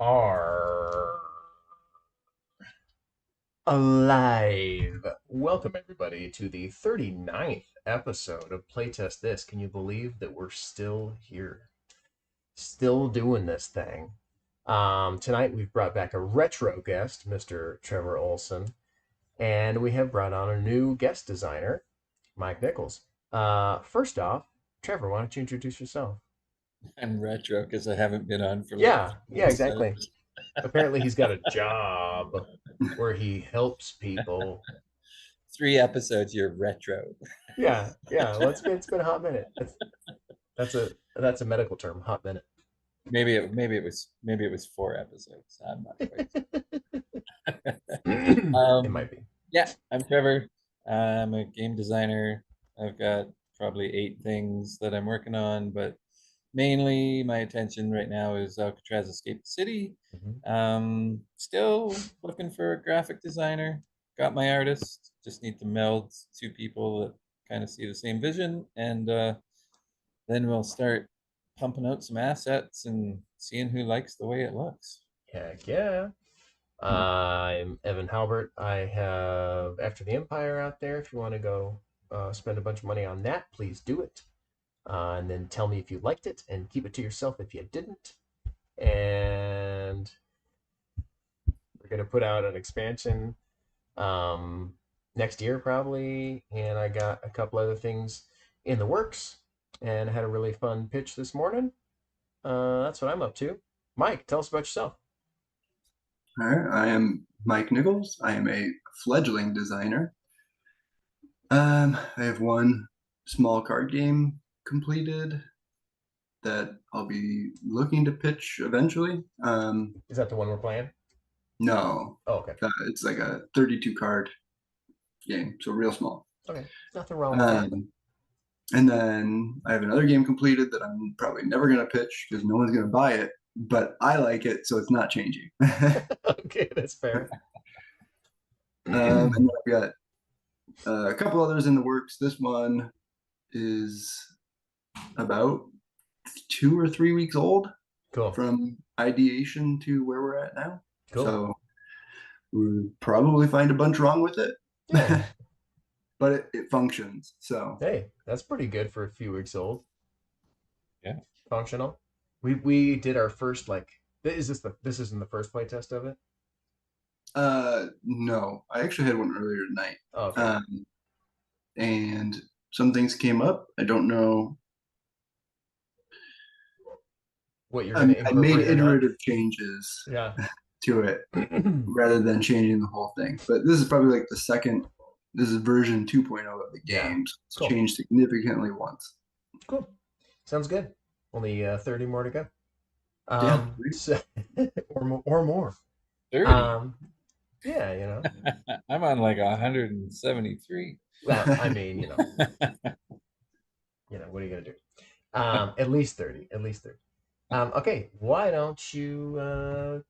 are alive. Welcome, everybody, to the 39th episode of Playtest This. Can you believe that we're still here? Still doing this thing. Tonight, we've brought back a retro guest, Mr. Trevor Olson, and we have brought on a new guest designer, Mike Nichols. First off, Trevor, why don't you introduce yourself? I'm retro because I haven't been on for like Yeah, exactly. episodes. Apparently, he's got a job where he helps people. 3 episodes, you're retro. Yeah. Well, it's been a hot minute. That's a medical term, hot minute. Maybe it was 4 episodes. I'm not quite. It Um, might be. yeah, I'm Trevor. I'm a game designer. I've got probably 8 things that I'm working on, but mainly my attention right now is Alcatraz Escape the City. Mhm. Still looking for a graphic designer. Got my artist. Just need to meld 2 people that kind of see the same vision, and then we'll start pumping out some assets and seeing who likes the way it looks. Heck yeah. I'm Evan Halbert. I have After the Empire out there. If you want to go spend a bunch of money on that, please do it. And then tell me if you liked it and keep it to yourself if you didn't. And we're going to put out an expansion um, next year probably, and I got a couple other things in the works, and had a really fun pitch this morning. That's what I'm up to. Mike, tell us about yourself. All right, I am Mike Nichols. I am a fledgling designer. I have one small card game completed that I'll be looking to pitch eventually. Is that the one we're playing? No, Oh, okay. it's like a 32 card game, so real small. Okay, nothing wrong with that. Um, and then I have another game completed that I'm probably never going to pitch because no one's going to buy it, but I like it, so it's not changing. Okay, that's fair. And then I've got a couple others in the works. This one is about 2 or 3 weeks old Cool. from ideation to where we're at now. Cool. So we'll probably find a bunch wrong with it, Yeah. but it functions. So Hey, that's pretty good for a few weeks old. Yeah. Functional. We did our first like. This isn't the first play test of it? no, I actually had one earlier tonight. Oh, okay. And some things came up. I don't know. What you're gonna I made incorporate or not? iterative changes Yeah. to it rather than changing the whole thing. But this is probably like the second. This is version 2.0 of the Yeah. game. So it's Cool. changed significantly once. Cool. Sounds good. Only 30 more to go. Yeah. So, or more. 30. Um, yeah, I'm on like 173. Well, I mean, what are you gonna do? At least 30. At least 30. Okay, why don't you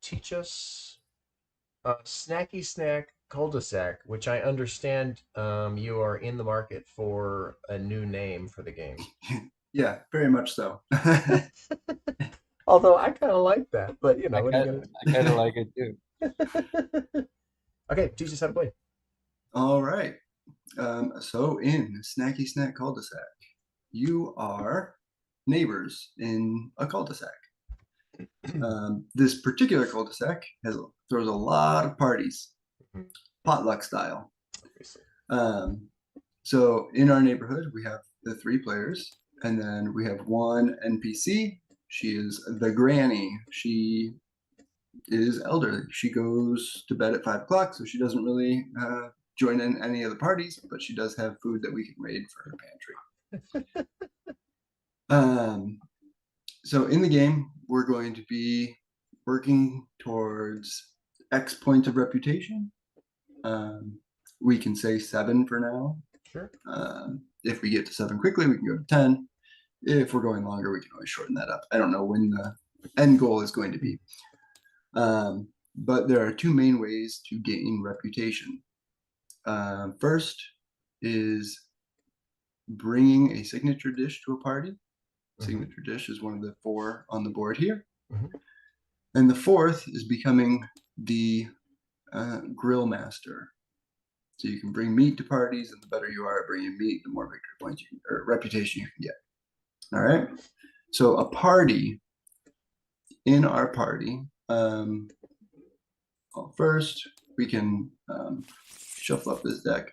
teach us Snacky Snack Cul-de-Sac, which I understand you are in the market for a new name for the game. Yeah, very much so. Although I kind of like that, but I what are you kind I kind of like it too. gonna? Okay, teach us how to play. All right. So in Snacky Snack Cul-de-Sac, you are neighbors in a cul-de-sac. This particular cul-de-sac throws a lot of parties, potluck style. Obviously. Um, so in our neighborhood, we have the 3 players, and then we have one NPC. She is the granny. She is elderly. She goes to bed at 5 o'clock, so she doesn't really join in any of the parties, but she does have food that we can raid for her pantry. So in the game, we're going to be working towards X point of reputation. We can say 7 for now. Sure. If we get to 7 quickly, we can go to 10. If we're going longer, we can always shorten that up. I don't know when the end goal is going to be. But there are 2 main ways to gain reputation. First is bringing a signature dish to a party. Signature dish is one of the 4 on the board here. And the fourth is becoming the grill master. So you can bring meat to parties, and the better you are at bringing meat, the more victory points you can, or reputation you can get. All right. So a party, in our party, well, first we can shuffle up this deck.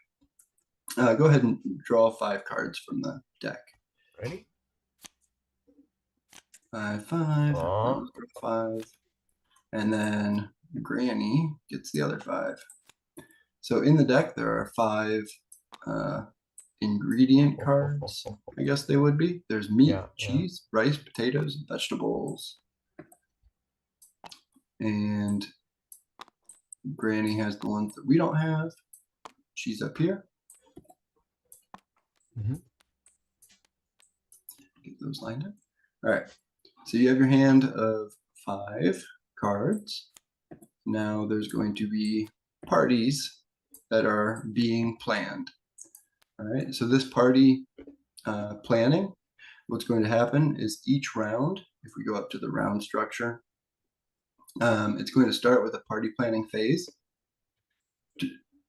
Go ahead and draw 5 cards from the deck. Ready? 5, 5, Aw. 5, and then Granny gets the other 5. So in the deck there are 5 ingredient cards. I guess they would be. There's meat, Yeah, cheese, rice, potatoes, vegetables. And Granny has the ones that we don't have. She's up here. Mhm. Get those lined up. All right. So you have your hand of 5 cards. Now there's going to be parties that are being planned. All right. So this party planning, what's going to happen is each round, if we go up to the round structure, it's going to start with a party planning phase.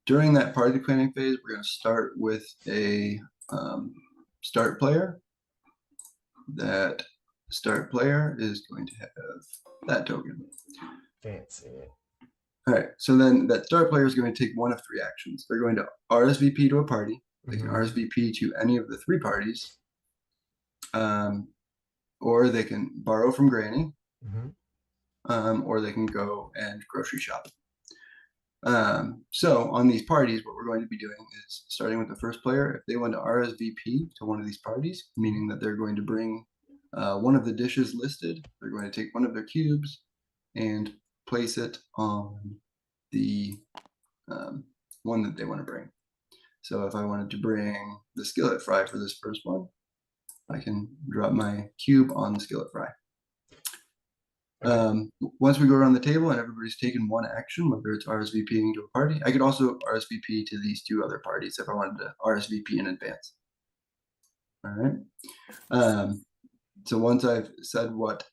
During that party planning phase, we're going to start with a start player. That start player is going to have that token. Fancy. All right, so then that start player is going to take one of 3 actions. They're going to RSVP to a party. They can RSVP to any of the 3 parties, or they can borrow from Granny, or they can go and grocery shop. So on these parties, what we're going to be doing is starting with the first player. If they want to RSVP to one of these parties, meaning that they're going to bring one of the dishes listed, they're going to take one of their cubes and place it on the one that they want to bring. So if I wanted to bring the skillet fry for this first one, I can drop my cube on the skillet fry. Okay. Once we go around the table and everybody's taken one action, whether it's RSVPing to a party, I could also RSVP to these 2 other parties if I wanted to RSVP in advance. All right. So once I've said what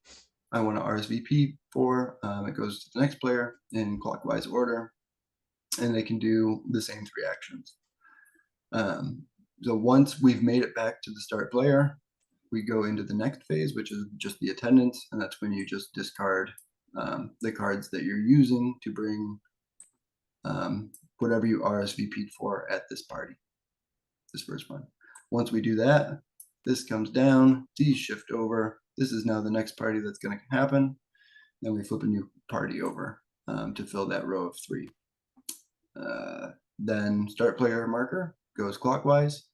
I want to RSVP for, it goes to the next player in clockwise order, and they can do the same 3 actions. So once we've made it back to the start player, we go into the next phase, which is just the attendance, and that's when you just discard the cards that you're using to bring whatever you RSVP'd for at this party, this first one. Once we do that, this comes down, these shift over. This is now the next party that's going to happen. Then we flip a new party over to fill that row of 3. Then start player marker goes clockwise,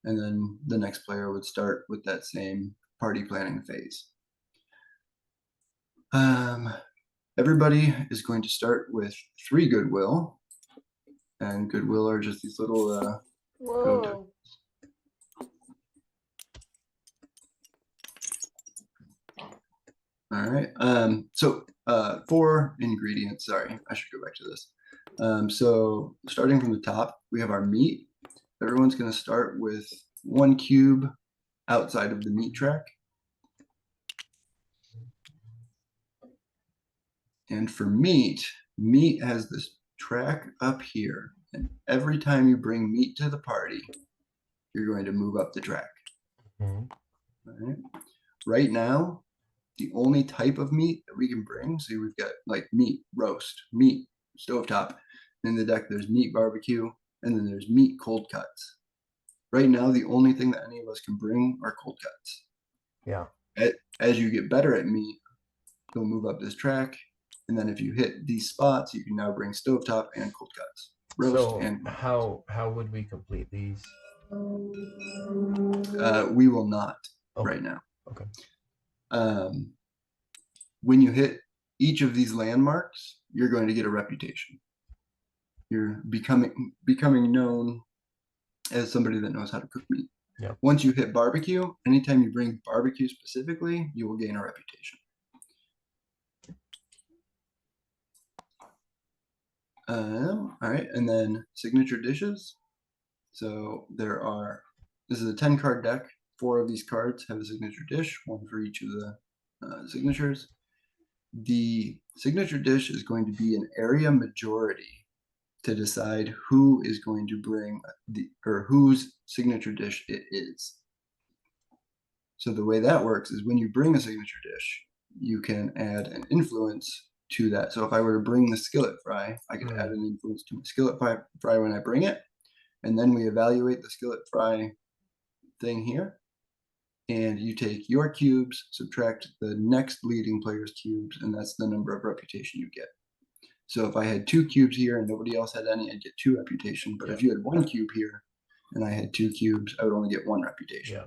and then the next player would start with that same party planning phase. Everybody is going to start with 3 goodwill, and goodwill are just these little Whoa. all right. So 4 ingredients. Sorry, I should go back to this. So starting from the top, we have our meat. Everyone's going to start with 1 cube outside of the meat track. And for meat, meat has this track up here. And every time you bring meat to the party, you're going to move up the track. All right. Right now, the only type of meat that we can bring, so we've got like meat, roast, meat, stovetop. In the deck, there's meat barbecue, and then there's meat cold cuts. Right now, the only thing that any of us can bring are cold cuts. Yeah. As you get better at meat, you'll move up this track, and then if you hit these spots, you can now bring stovetop and cold cuts. Roast So and how would we complete these? we will not right now. Okay. When you hit each of these landmarks, you're going to get a reputation. You're becoming known as somebody that knows how to cook meat. Yep. Once you hit barbecue, anytime you bring barbecue specifically, you will gain a reputation. All right, and then signature dishes. So this is a 10-card deck. 4 of these cards have a signature dish, 1 for each of the signatures. the signature dish is going to be an area majority to decide who is going to bring or whose signature dish it is. So the way that works is when you bring a signature dish, you can add an influence to that. So if I were to bring the skillet fry, I could add an influence to my skillet fry when I bring it. And then we evaluate the skillet fry thing here. And you take your cubes, subtract the next leading player's cubes, and that's the number of reputation you get. So if I had 2 cubes here and nobody else had any, I'd get 2 reputation. But if you had 1 cube here and I had 2 cubes, I would only get 1 reputation.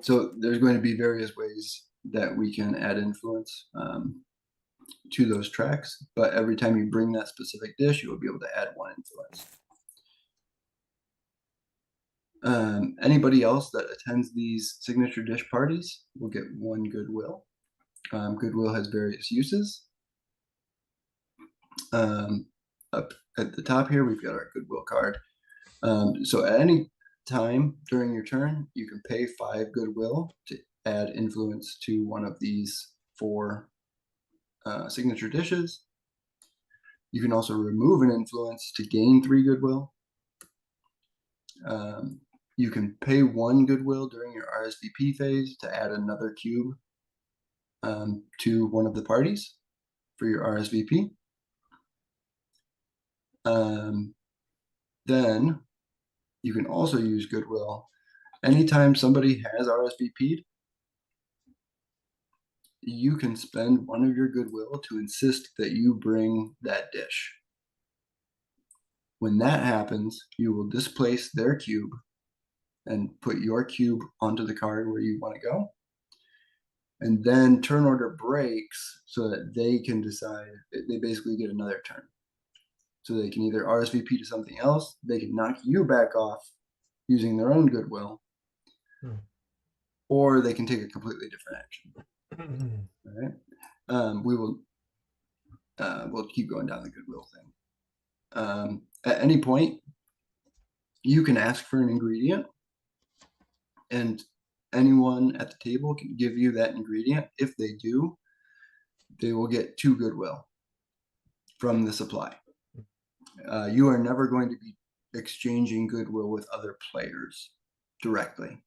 So there's going to be various ways that we can add influence to those tracks, but every time you bring that specific dish, you will be able to add 1 influence. Anybody else that attends these signature dish parties will get 1 goodwill. Goodwill has various uses. Up at the top here, we've got our goodwill card. So at any time during your turn, you can pay 5 goodwill to add influence to one of these 4 signature dishes. You can also remove an influence to gain 3 goodwill. You can pay 1 goodwill during your RSVP phase to add another cube to one of the parties for your RSVP. Then you can also use goodwill anytime somebody has RSVP'd. You can spend 1 of your goodwill to insist that you bring that dish. When that happens, you will displace their cube and put your cube onto the card where you want to go. And then turn order breaks so that they can decide, they basically get another turn. So they can either RSVP to something else, they can knock you back off using their own goodwill, or they can take a completely different action. All right. We'll keep going down the goodwill thing. At any point, you can ask for an ingredient, and anyone at the table can give you that ingredient. If they do, they will get 2 goodwill from the supply. You are never going to be exchanging goodwill with other players directly.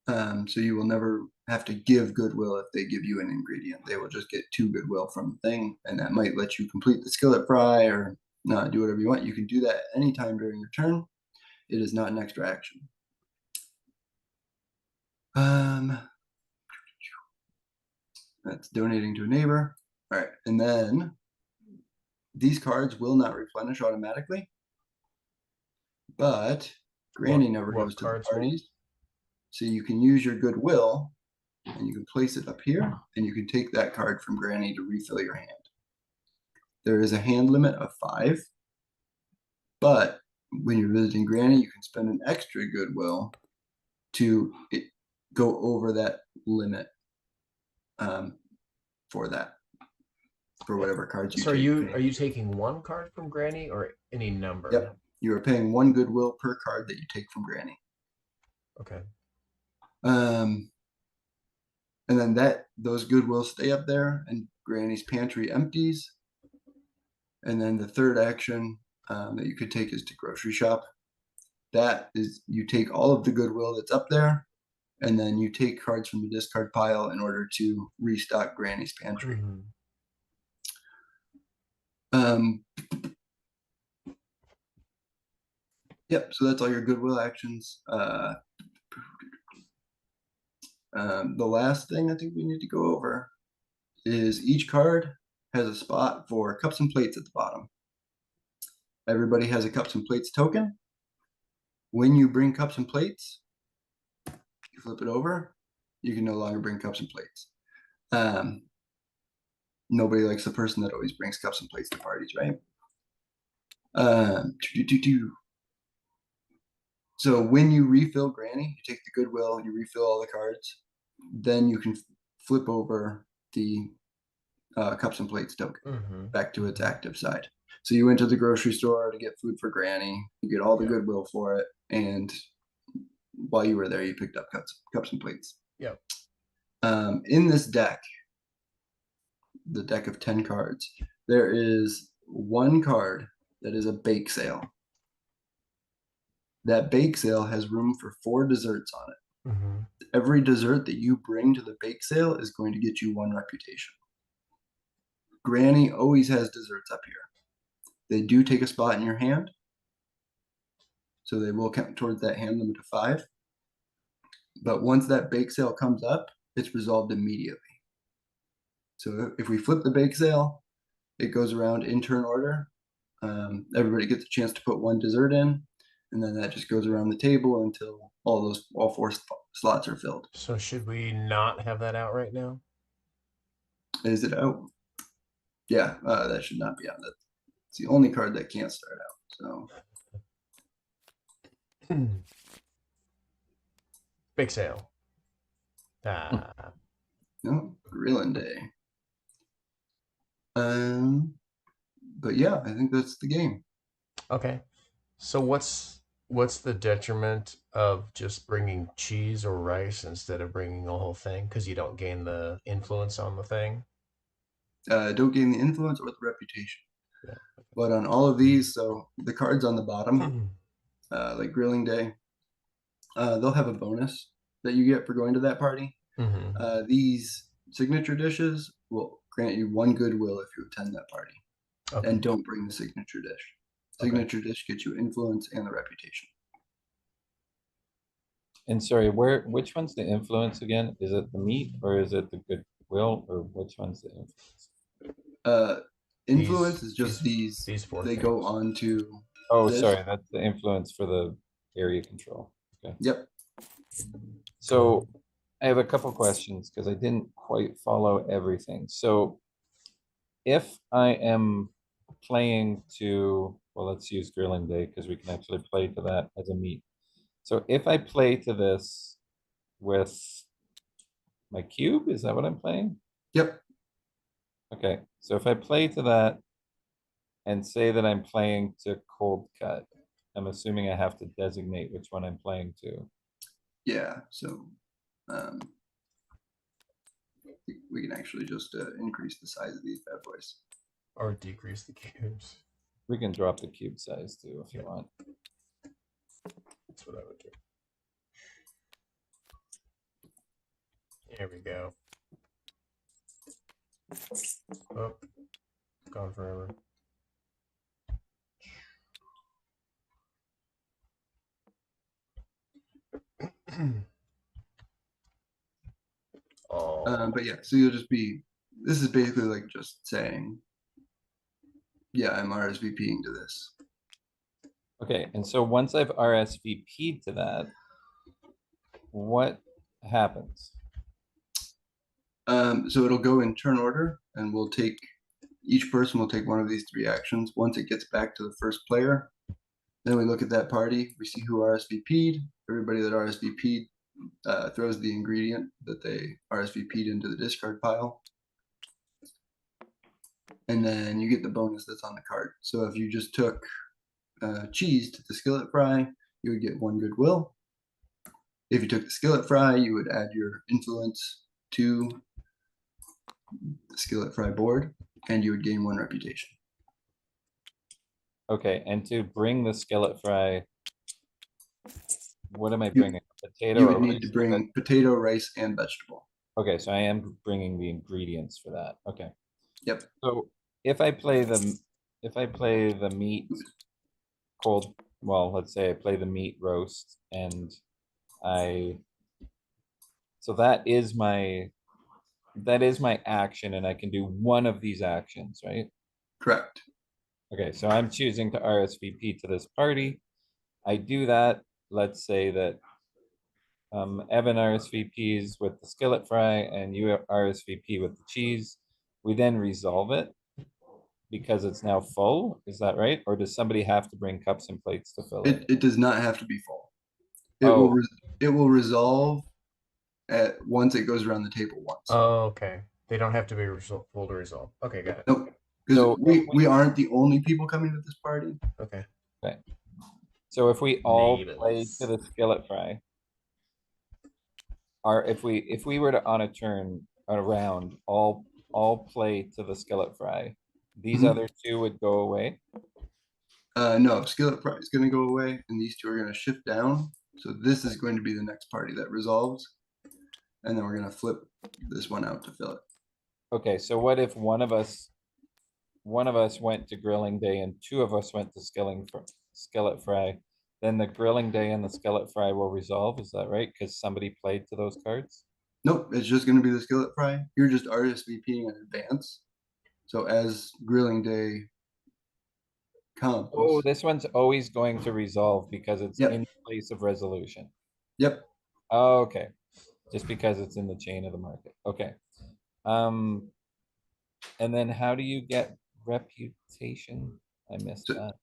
So you will never have to give goodwill if they give you an ingredient. They will just get 2 goodwill from the thing, and that might let you complete the skillet fry or do whatever you want. You can do that anytime during your turn. It is not an extra action. That's donating to a neighbor. All right, and then these cards will not replenish automatically, but Granny never goes to the parties. So you can use your goodwill and you can place it up here, and you can take that card from Granny to refill your hand. There is a hand limit of 5, but when you're visiting Granny, you can spend an extra goodwill to go over that limit for whatever cards you take. So are you taking 1 card from Granny or any number? Yep. You are paying 1 goodwill per card that you take from Granny. Okay. And then those goodwill stay up there, and Granny's pantry empties. And then the third action that you could take is to grocery shop. That is, you take all of the goodwill that's up there, and then you take cards from the discard pile in order to restock Granny's pantry. Yep, so that's all your goodwill actions. The last thing I think we need to go over is each card has a spot for cups and plates at the bottom. Everybody has a cups and plates token. When you bring cups and plates, you flip it over, you can no longer bring cups and plates. Nobody likes the person that always brings cups and plates to parties, right? So when you refill Granny, you take the goodwill, you refill all the cards, then you can flip over the cups and plates token back to its active side. So you went to the grocery store to get food for Granny, you get all the goodwill for it, and while you were there, you picked up cups and plates. Yep. In this deck, the deck of 10 cards, there is one card that is a bake sale. That bake sale has room for 4 desserts on it. Mm-hmm. Every dessert that you bring to the bake sale is going to get you 1 reputation. Granny always has desserts up here. They do take a spot in your hand, so they will count towards that hand limit of 5. But once that bake sale comes up, it's resolved immediately. So if we flip the bake sale, it goes around in turn order. Everybody gets a chance to put 1 dessert in, and then that just goes around the table until all 4 slots are filled. So should we not have that out right now? Is it out? Yeah, that should not be on. It's the only card that can't start out. So Big sale. no, grilling day. But yeah, I think that's the game. Okay. So what's the detriment of just bringing cheese or rice instead of bringing the whole thing? Because you don't gain the influence on the thing. Don't gain the influence or the reputation. Yeah. But on all of these, so the cards on the bottom, like grilling day, they'll have a bonus that you get for going to that party. Mm-hmm. These signature dishes will grant you 1 goodwill if you attend that party. Okay. And don't bring the signature dish. Signature dish gets you influence and the reputation. And sorry, which one's the influence again? Is it the meat or is it the goodwill, or which one's the influence? Influence is just these 4 they things. go on to. Oh, sorry, that's the influence for the area control. Okay. Yep. So I have a couple questions because I didn't quite follow everything. So if I am playing to, well, let's use grilling day because we can actually play to that as a meat. So if I play to this with my cube, is that what I'm playing? Yep. Okay, so if I play to that and say that I'm playing to cold cut, I'm assuming I have to designate which one I'm playing to. Yeah. So we can actually just increase the size of these bad boys. Or decrease the cubes. We can drop the cube size too if you want. That's what I would do. Here we go. Oh, gone forever. Oh. But yeah, so you'll just be. This is basically like just saying, yeah, I'm RSVPing to this. Okay, and so once I've RSVP'd to that, what happens? So it'll go in turn order, and each person will take one of these 3 actions. Once it gets back to the first player, then we look at that party. We see who RSVP'd. Everybody that RSVP'd throws the ingredient that they RSVP'd into the discard pile. And then you get the bonus that's on the card. So if you just took cheese to the skillet fry, you would get 1 goodwill. If you took the skillet fry, you would add your influence to the skillet fry board, and you would gain 1 reputation. Okay, and to bring the skillet fry, what am I bringing? Potato. You would need to bring potato, rice, and vegetable. Okay, so I am bringing the ingredients for that. Okay. Yep. So if I play the meat cold, well, let's say I play the meat roast, and so that is my action, and I can do one of these actions, right? Correct. Okay, so I'm choosing to RSVP to this party. I do that. Let's say that Evan RSVPs with the skillet fry and you RSVP with the cheese. We then resolve it because it's now full. Is that right? Or does somebody have to bring cups and plates to fill it? It does not have to be full. It will resolve at once it goes around the table once. Oh, okay. They don't have to be full to resolve. Okay, got it. Nope. Because So we aren't the only people coming to this party. Okay. Okay. So if we all Neighbors. play to the skillet fry, if we were to on a turn around all play to the skillet fry, these Mhm. other two would go away. No, skillet fry is going to go away, and these two are going to shift down. So this is going to be the next party that resolves, and then we're going to flip this one out to fill it. Okay, so what if one of us went to grilling day and two of us went to skillet fry? Then the grilling day and the skillet fry will resolve. Is that right? Because somebody played to those cards. Nope, it's just going to be the skillet fry. You're just RSVPing in advance. So as grilling day comes. Oh, this one's always going to resolve because it's Yep. in place of resolution. Yep. Oh, okay. Just because it's in the chain of the market. Okay. And then how do you get reputation? I missed So that.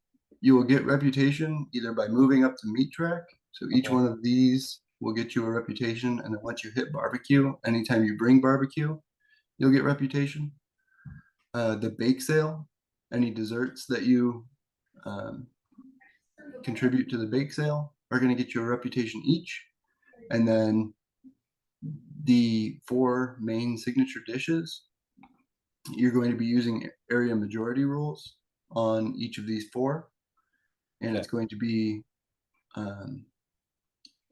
you will get reputation either by moving up to meat track. So each Okay. one of these will get you a reputation. And then once you hit barbecue, anytime you bring barbecue, you'll get reputation. The bake sale, any desserts that you contribute to the bake sale are going to get you a reputation each. And then the 4 main signature dishes, you're going to be using area majority rules on each of these 4. And Okay. it's going to be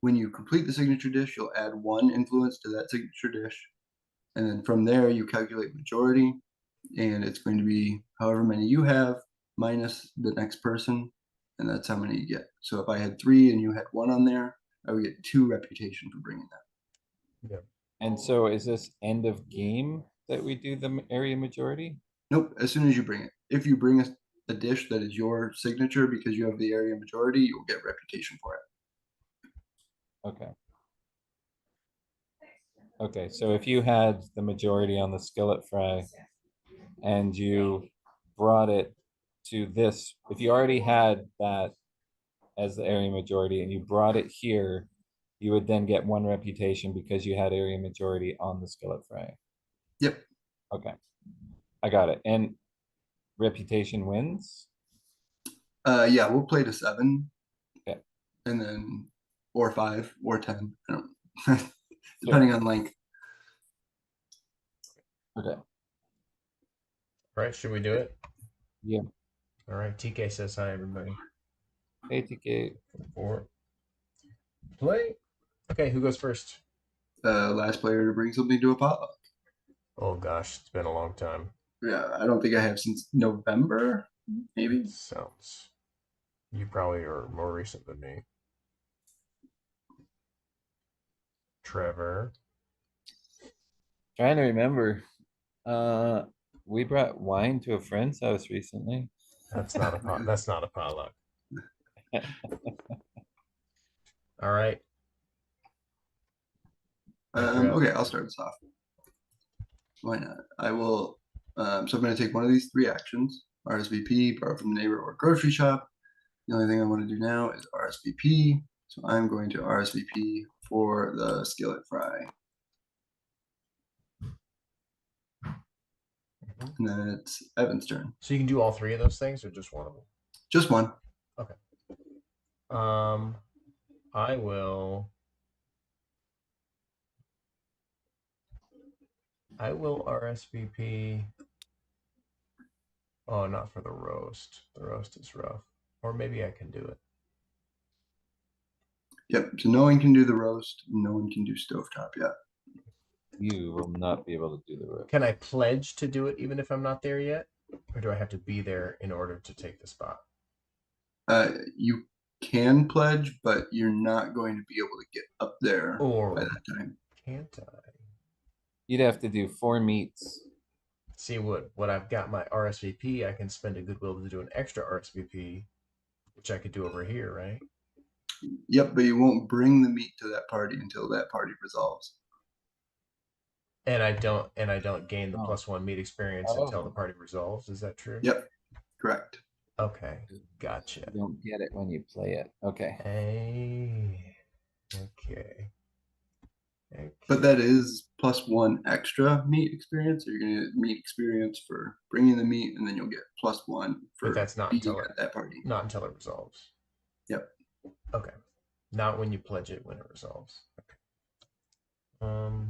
when you complete the signature dish, you'll add 1 influence to that signature dish. And then from there, you calculate majority. And it's going to be however many you have minus the next person. And that's how many you get. So if I had 3 and you had 1 on there, I would get 2 reputation for bringing that. Yeah. And so is this end of game that we do the area majority? Nope, as soon as you bring it. If you bring a dish that is your signature because you have the area majority, you'll get reputation for it. Okay. Okay, so if you had the majority on the skillet fry and you brought it to this, if you already had that as the area majority and you brought it here, you would then get 1 reputation because you had area majority on the skillet fry. Yep. Okay, I got it. And reputation wins? Yeah, we'll play to 7. Okay. And then, or 5, or 10. I don't, depending on length. Okay. All right, should we do it? Yeah. All right, TK says hi, everybody. Hey, TK. 4. Play. Okay, who goes first? Last player to bring something to a potluck. Oh gosh, it's been a long time. Yeah, I don't think I have since November, maybe. Sounds. You probably are more recent than me. Trevor. Trying to remember. We brought wine to a friend's house recently. That's not a that's not a potluck. All right. Okay, I'll start this off. Why not? I will. So I'm going to take one of these 3 actions: RSVP, borrow from the neighbor, or grocery shop. The only thing I want to do now is RSVP. So I'm going to RSVP for the skillet fry. And then it's Evan's turn. So you can do all 3 of those things, or just one of them? Just one. Okay. I will RSVP. Oh, not for the roast. The roast is rough. Or maybe I can do it. Yep. So no one can do the roast. No one can do stovetop yet. You will not be able to do the roast. Can I pledge to do it even if I'm not there yet? Or do I have to be there in order to take the spot? You can pledge, but you're not going to be able to get up there by that time. Can't I? You'd have to do 4 meats. See what I've got my RSVP, I can spend a goodwill to do an extra RSVP, which I could do over here, right? Yep, but you won't bring the meat to that party until that party resolves. And I don't gain the +1 meat experience until the Oh. party resolves. Is that true? Yep, correct. Okay, gotcha. You don't get it when you play it. Okay. Hey, okay. But that is +1 extra meat experience. So you're going to get meat experience for bringing the meat, and then you'll get +1 for But that's not being until at that party. Not until it resolves. Yep. Okay. Not when you pledge it, when it resolves. Okay. So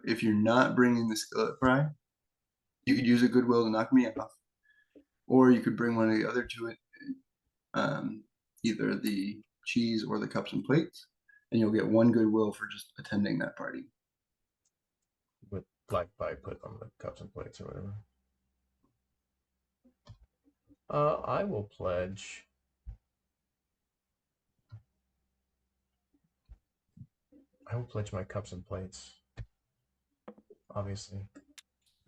if you're not bringing the skillet fry, you could use a goodwill to knock me off, or you could bring one of the other two, either the cheese or the cups and plates, and you'll get one goodwill for just attending that party. With like by put on the cups and plates or whatever. I will pledge. I will pledge my cups and plates. Obviously.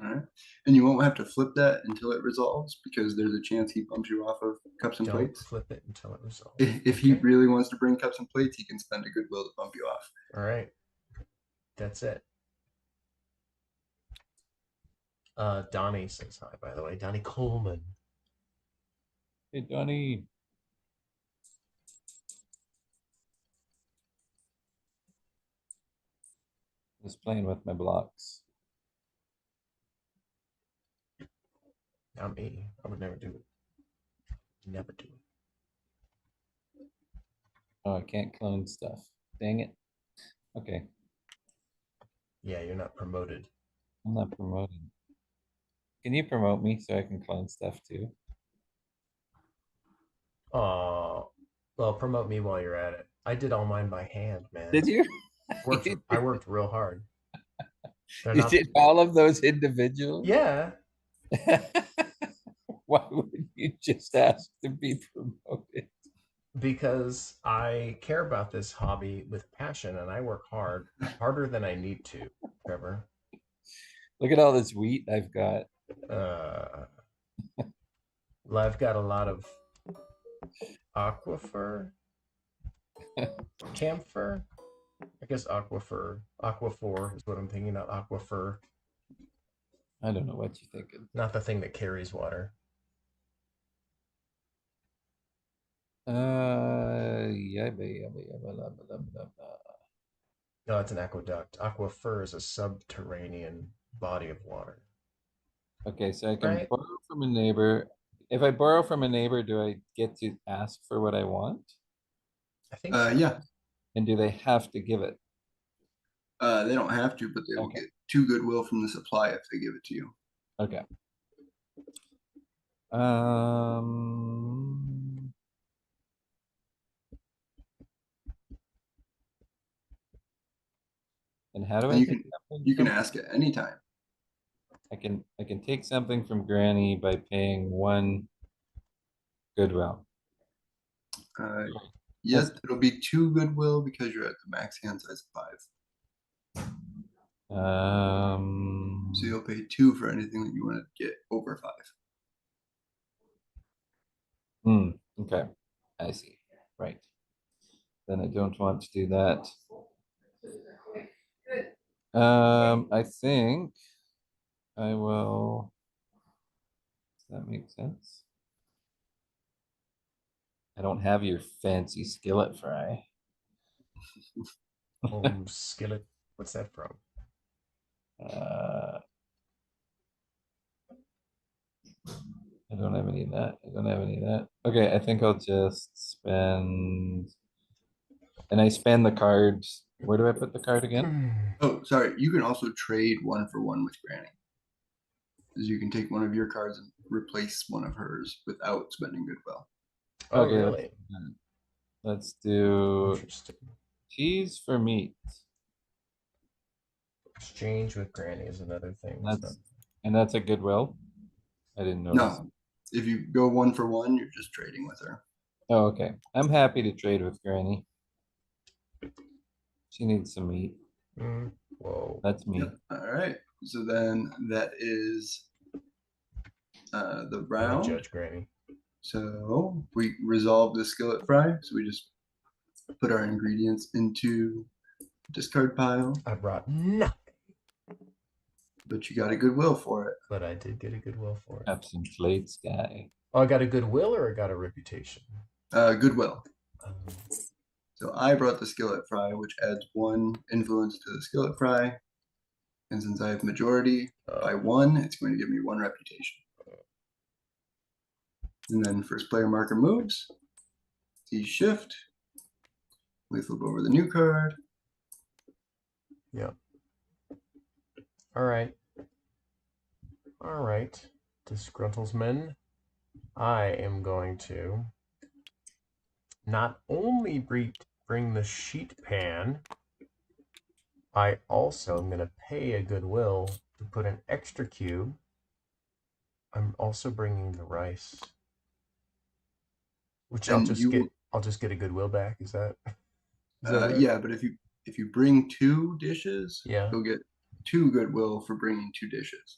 All right, and you won't have to flip that until it resolves because there's a chance he bumps you off of cups and Don't plates. flip it until it resolves. If he really wants to bring cups and plates, he can spend a goodwill to bump you off. All right. That's it. Donnie says hi, by the way. Donnie Coleman. Hey, Donnie. Just playing with my blocks. Not me. I would never do it. Never do it. Oh, I can't clone stuff. Dang it. Okay, Yeah, you're not promoted. I'm not promoted. Can you promote me so I can clone stuff too? Oh, well, promote me while you're at it. I did all mine by hand, man. Did you? I worked real hard. They're You not. did all of those individually? Yeah, Why would you just ask to be promoted? because I care about this hobby with passion, and I work hard, harder than I need to. Trevor. Look at all this wheat I've got. Well, I've got a lot of aquifer, camphor. I guess aquaphor is what I'm thinking. Not aquifer. I don't know what you're thinking. Not the thing that carries water. No, it's an aqueduct. Aquifer is a subterranean body of water. Okay, so I can Right. borrow from a neighbor. If I borrow from a neighbor, do I get to ask for what I want? I think so. Yeah. And do they have to give it? They don't have to, but they will Okay. get 2 goodwill from the supply if they give it to you. Okay. And how do I And take something you can from? ask at any time. I can take something from Granny by paying 1 goodwill. Yes, it'll be 2 goodwill because you're at the max hand size of 5. So you'll pay 2 for anything that you want to get over 5. Okay, I see. Right. Then I don't want to do that. I think I will. Does that make sense? I don't have your fancy skillet fry. Oh, skillet. What's that from? I don't have any of that. I don't have any of that. Okay, I think I'll just spend. And I spend the cards. Where do I put the card again? Oh, sorry. You can also trade 1 for 1 with Granny. Because you can take one of your cards and replace one of hers without spending goodwill. Oh, Okay, really? Let's do Interesting. cheese for meat. Exchange with Granny is another thing. And that's a goodwill. I didn't notice. No, if you go 1 for 1, you're just trading with her. Oh, okay. I'm happy to trade with Granny. She needs some meat. Whoa. That's me. Yep. All right. So then that is the round. Judge Granny. So we resolve the skillet fry. So we just put our ingredients into the discard pile. I brought nothing. But you got a goodwill for it. But I did get a goodwill for it. Have some plates, guy. Oh, I got a goodwill or I got a reputation? Goodwill. So I brought the skillet fry, which adds 1 influence to the skillet fry. And since I have majority by 1, it's going to give me 1 reputation. And then first player marker moves. He shift. We flip over the new card. Yep. All right. All right. Disgruntlesmen. I am going to not only bring the sheet pan, I also am going to pay a goodwill to put an extra cube. I'm also bringing the rice, which And I'll just get a goodwill back. Is that right? Yeah, but if you bring 2 dishes, Yeah. you'll get 2 goodwill for bringing 2 dishes.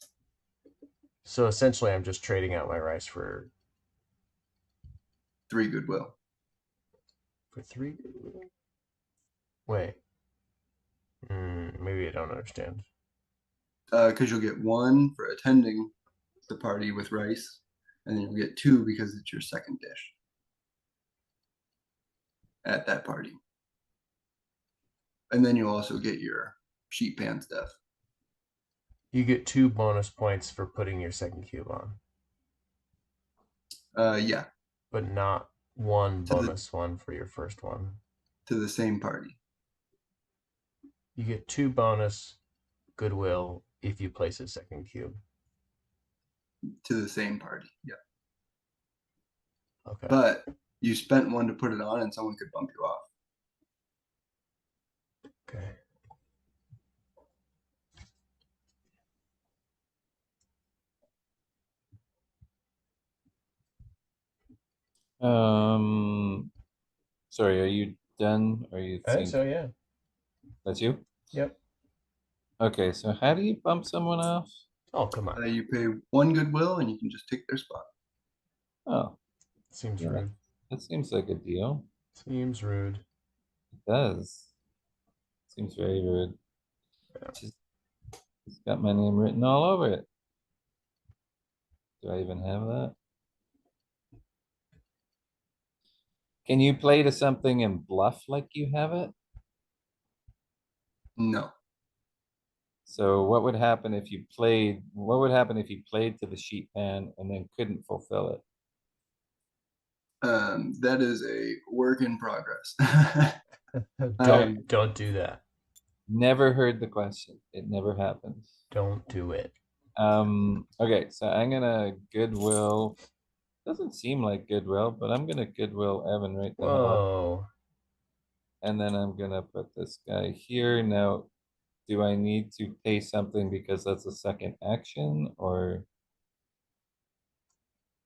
So essentially, I'm just trading out my rice for 3 goodwill. 3. Wait. Maybe I don't understand. Because you'll get 1 for attending the party with rice, and then you'll get 2 because it's your second dish at that party. And then you'll also get your sheet pan stuff. You get 2 bonus points for putting your second cube on. Yeah. But not 1 To the- bonus one for your first one. To the same party. You get 2 bonus goodwill if you place a second cube. To the same party. Yeah. Okay. But you spent 1 to put it on, and someone could bump you off. Okay. Sorry, are you done? Or are you I think think so, yeah. that's you? Yep. Okay, so how do you bump someone off? Oh, come on. You pay 1 goodwill, and you can just take their spot. Oh, Seems yeah, rude. that seems like a deal. Seems rude. It does. Seems very rude. Yeah. It's got my name written all over it. Do I even have that? Can you play to something and bluff like you have it? No. So what would happen if you played? What would happen if you played to the sheet pan and then couldn't fulfill it? That is a work in progress. Don't do that. Never heard the question. It never happens. Don't do it. Okay, so I'm gonna goodwill. Doesn't seem like goodwill, but I'm gonna goodwill Evan right the hell up. Whoa. And then I'm gonna put this guy here. Now, do I need to pay something because that's a second action, or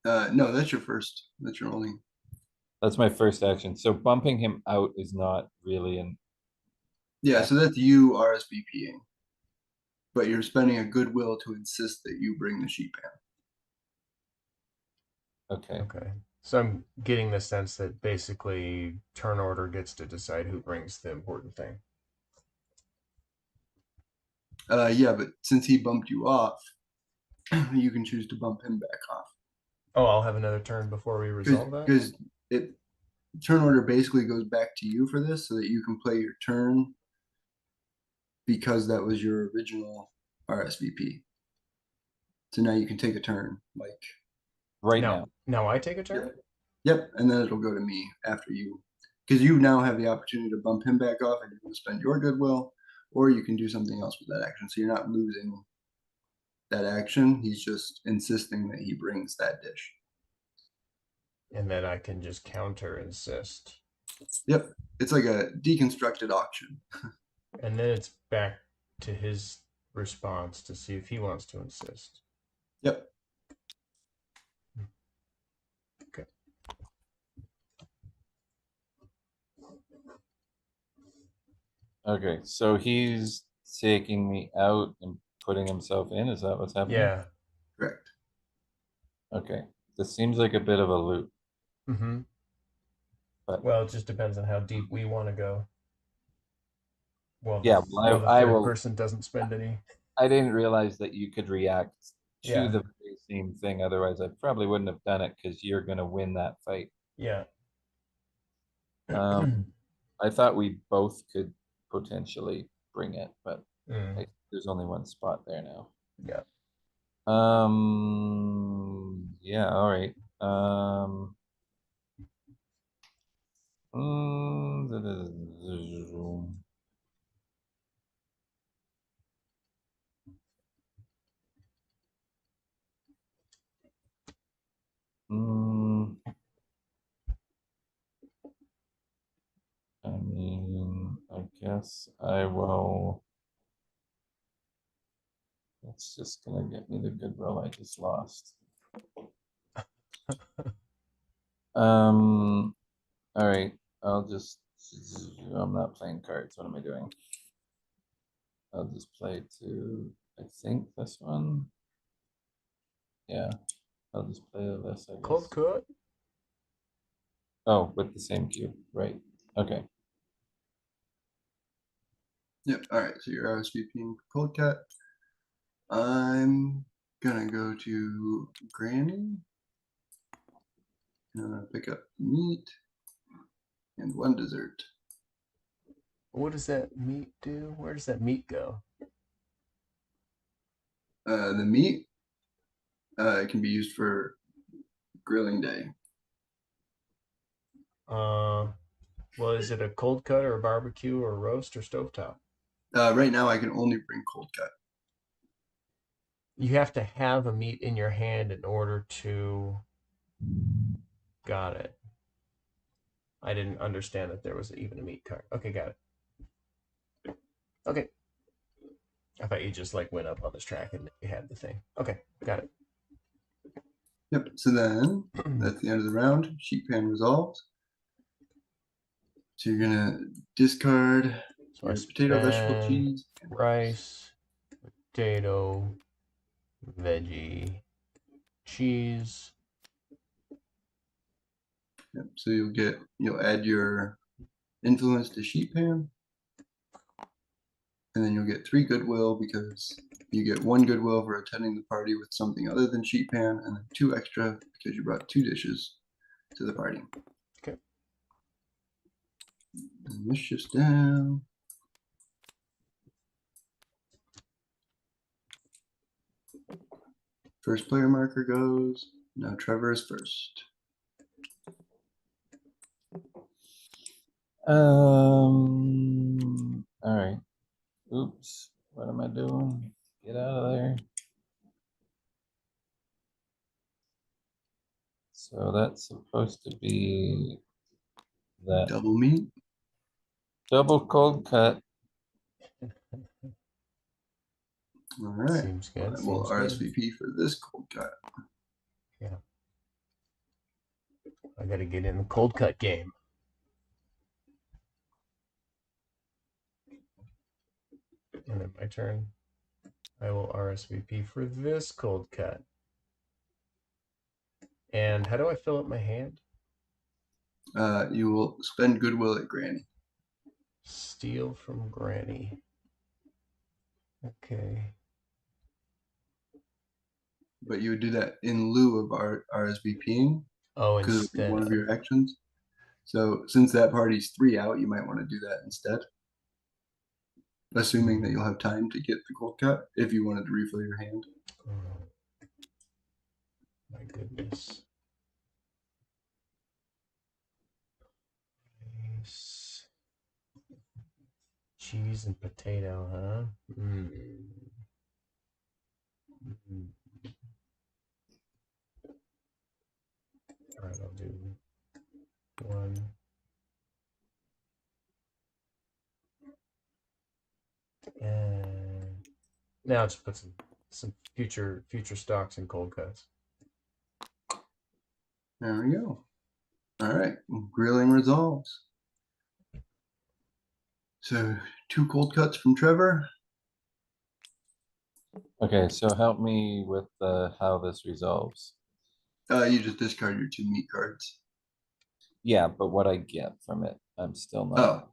No, that's your first. That's your only. that's my first action? So bumping him out is not really an Yeah, so that's you RSVPing, but you're spending a goodwill to insist that you bring the sheet pan. okay. Okay. So I'm getting the sense that basically turn order gets to decide who brings the important thing. Yeah, but since he bumped you off, you can choose to bump him back off. Oh, I'll have another turn before we resolve that? Because turn order basically goes back to you for this, so that you can play your turn because that was your original RSVP. So now you can take a turn, like Right now. now. Now I take a turn? Yep, and then it'll go to me after you. Because you now have the opportunity to bump him back off and you can spend your goodwill, or you can do something else with that action. So you're not losing that action. He's just insisting that he brings that dish. And then I can just counter insist. Yep, it's like a deconstructed auction. And then it's back to his response to see if he wants to insist. Yep. Okay. Okay, so he's taking me out and putting himself in. Is that what's happening? Yeah. Correct. Okay, this seems like a bit of a loop. Mm-hmm. But well, it just depends on how deep we want to go. Well, yeah, well, the I third will. person doesn't spend any. I didn't realize that you could react to Yeah. the very same thing. Otherwise, I probably wouldn't have done it because you're going to win that fight. Yeah. I thought we both could potentially bring it, but there's only one spot there now. Yeah. Yeah, all right. guess I will. That's just gonna get me the goodwill I just lost. All right. I'll just. I'm not playing cards. What am I doing? I'll just play to. I think this one. Yeah. I'll just play this. I guess. Cold cut. Oh, with the same cube, right? Okay. Yep. All right. So you're RSVPing cold cut. I'm gonna go to Granny. And I'm gonna pick up meat and one dessert. What does that meat do? Where does that meat go? The meat it can be used for grilling day. Well, is it a cold cut or a barbecue or a roast or stovetop? Right now, I can only bring cold cut. You have to have a meat in your hand in order to. Got it. I didn't understand that there was even a meat cart. Okay, got it. Okay. I thought you just like went up on this track and you had the thing. Okay, got it. Yep. So then that's the end of the round. Sheet pan resolved. So you're gonna discard So your potato, vegetable, cheese, and rice, potato, veggie, cheese. Yep. So you'll add your influence to sheet pan, and then you'll get 3 goodwill because you get 1 goodwill for attending the party with something other than sheet pan, and then 2 extra because you brought 2 dishes to the party. Okay. And this shifts down. First player marker goes. Now Trevor is first. All right. Oops. What am I doing? Get out of there. So that's supposed to be that Double meat. double cold cut. All right. Seems good. I will Seems good. RSVP for this cold cut. Yeah. I got to get in the cold cut game. And then my turn. I will RSVP for this cold cut. And how do I fill up my hand? You will spend goodwill at Granny. Steal from Granny. Okay. But you would do that in lieu of RSVPing Oh, because it would be instead one of of. your actions. So since that party's 3 out, you might want to do that instead. Assuming that you'll have time to get the cold cut if you wanted to refill your hand. Oh, my goodness. Nice. Cheese and potato, huh? Mm. Mm. All right, I'll do 1. And now just put some future stocks and cold cuts. There we go. All right, grilling resolves. So 2 cold cuts from Trevor. Okay, so help me with how this resolves. You just discard your 2 meat cards. Yeah, but what I get from it, I'm still not. Oh,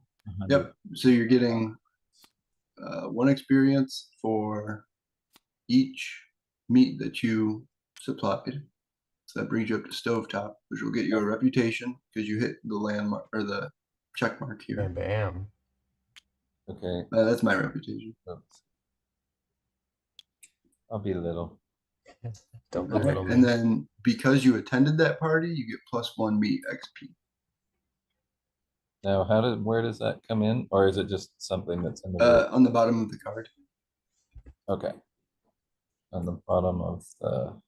yep. So you're getting 1 experience for each meat that you supplied. So that brings you up to stovetop, which will get you a reputation because you hit the landmark or the check mark here. Bam, bam. Okay. That's my reputation. Oops. I'll be little. Don't Okay. belittle me. And then because you attended that party, you get +1 meat XP. Now, where does that come in, or is it just something that's in the On the bottom of the card. Okay. On the bottom of the.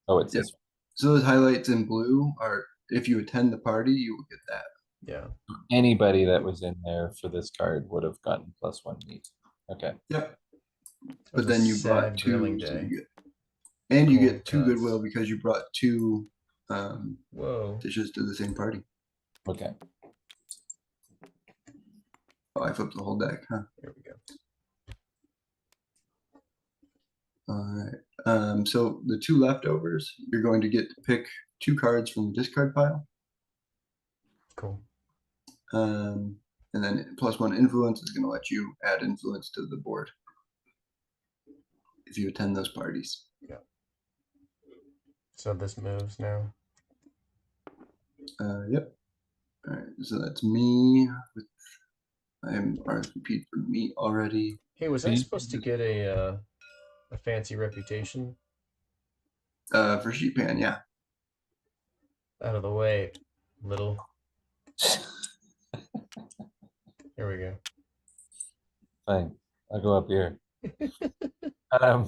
Oh, it's Yep. this one. So those highlights in blue are if you attend the party, you will get that. Yeah. Anybody that was in there for this card would have gotten +1 meat. Okay. Yep. It was But a then you sad brought grilling two, so day. you get, and you Cold get 2 cuts. goodwill because you brought 2 Whoa. dishes to the same party. Okay. Oh, I flipped the whole deck, huh? There we go. All right. So the 2 leftovers, you're going to get to pick 2 cards from the discard pile. Cool. And then +1 influence is going to let you add influence to the board if you attend those parties. Yeah. So this moves now. Yep. All right. So that's me. I'm RSVP'd for meat already. Hey, was I supposed to get a fancy reputation? For sheet pan, yeah. Out of the way, little. Here we go. Fine. I'll go up here. Um,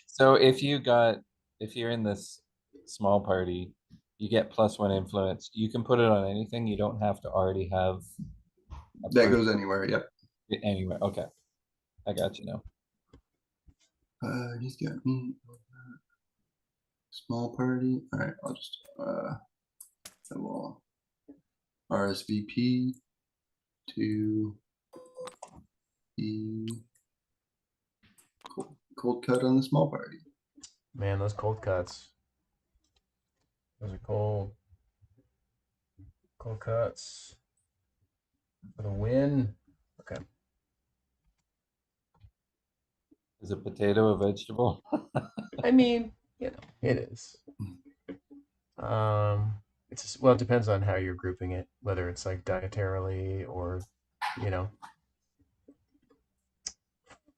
so if you're in this small party, you get +1 influence. You can put it on anything. You don't have to already have That goes anywhere. Yep. anywhere. Okay. I got you now. He's got me. Small party. All right. I'll just I will RSVP to the cold cut on the small party. Man, those cold cuts. Those are cold. Cold cuts. For the win. Okay. Is a potato a vegetable? I mean, you know, it is. It's well, it depends on how you're grouping it, whether it's like dietarily or, you know,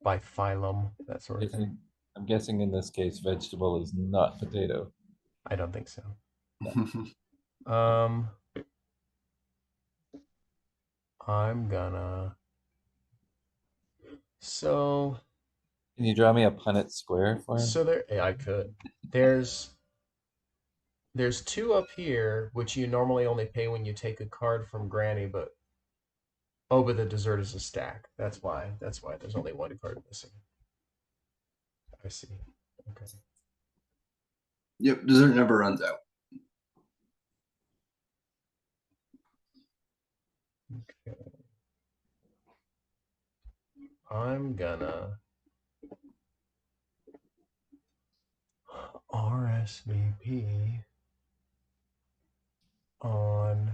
by phylum, that sort of thing. I'm guessing in this case, vegetable is not potato. I don't think so. I'm gonna. So. Can you draw me a Punnett square for him? So there, yeah, I could. There's 2 up here, which you normally only pay when you take a card from Granny, but but the dessert is a stack. That's why. There's only 1 card missing. I see. Okay. Yep. Dessert never runs out. Okay. I'm gonna RSVP on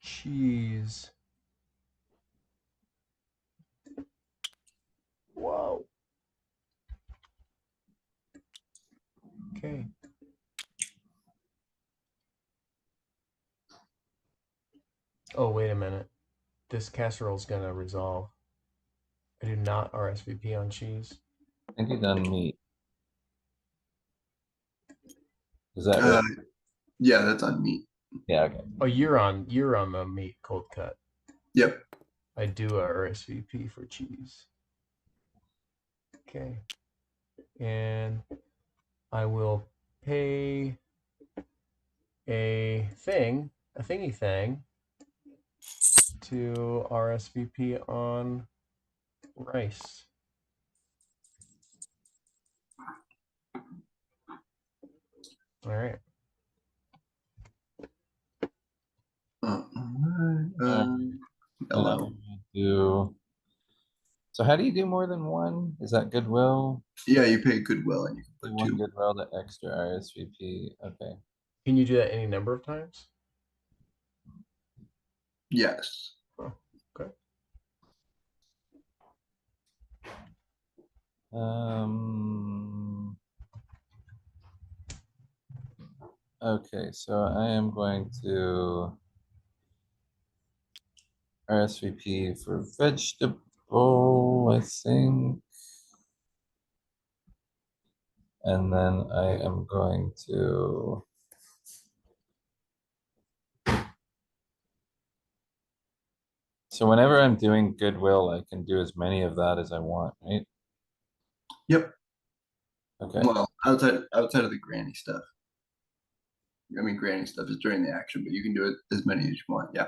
cheese. Whoa. Okay. Oh, wait a minute. This casserole's gonna resolve. I do not RSVP on cheese. I think you've done meat. Is that right? Yeah, that's on meat. Yeah, okay. Oh, you're on the meat cold cut. Yep. I do a RSVP for cheese. Okay. And I will pay a thingy thing to RSVP on rice. All right. Hello. So how do you do more than 1? Is that goodwill? Yeah, you pay goodwill and you can Do put 1 2. goodwill to extra RSVP. Okay. Can you do that any number of times? Yes. Oh, okay. Okay, so I am going to RSVP for vegetable, I think. And then I am going to so whenever I'm doing goodwill, I can do as many of that as I want, right? Yep. Okay. Well, outside of the granny stuff. I mean, granny stuff is during the action, but you can do it as many as you want. Yeah.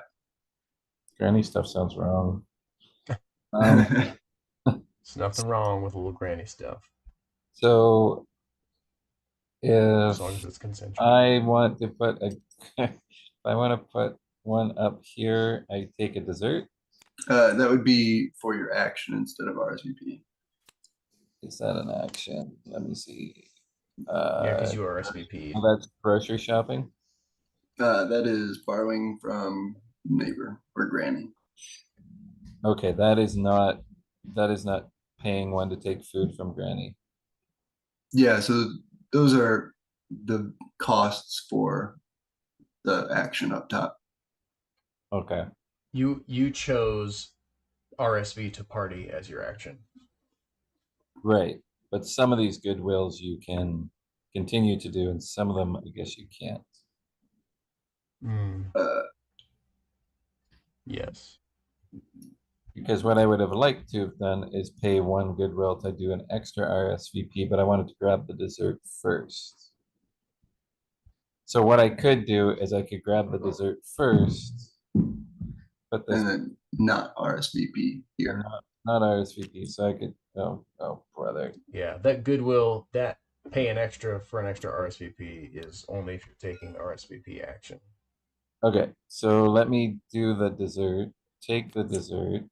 Granny stuff sounds wrong. Um, There's nothing wrong with a little granny stuff, so as if long as it's consensual. I want to put a, if I want to put one up here, I take a dessert. That would be for your action instead of RSVP. Is that an action? Let me see. Yeah, because you RSVP. Well, that's grocery shopping. That is borrowing from neighbor or granny. Okay, that is not paying one to take food from Granny. Yeah, so those are the costs for the action up top. Okay. You chose RSV to party as your action. Right. But some of these goodwills you can continue to do, and some of them I guess you can't. Uh, Yes. Because what I would have liked to have done is pay one goodwill to do an extra RSVP, but I wanted to grab the dessert first. So what I could do is I could grab the dessert first, put this and then not RSVP here. not RSVP, so I could oh brother. Yeah, that goodwill, that paying extra for an extra RSVP is only if you're taking the RSVP action. Okay, so let me do the dessert, take the dessert,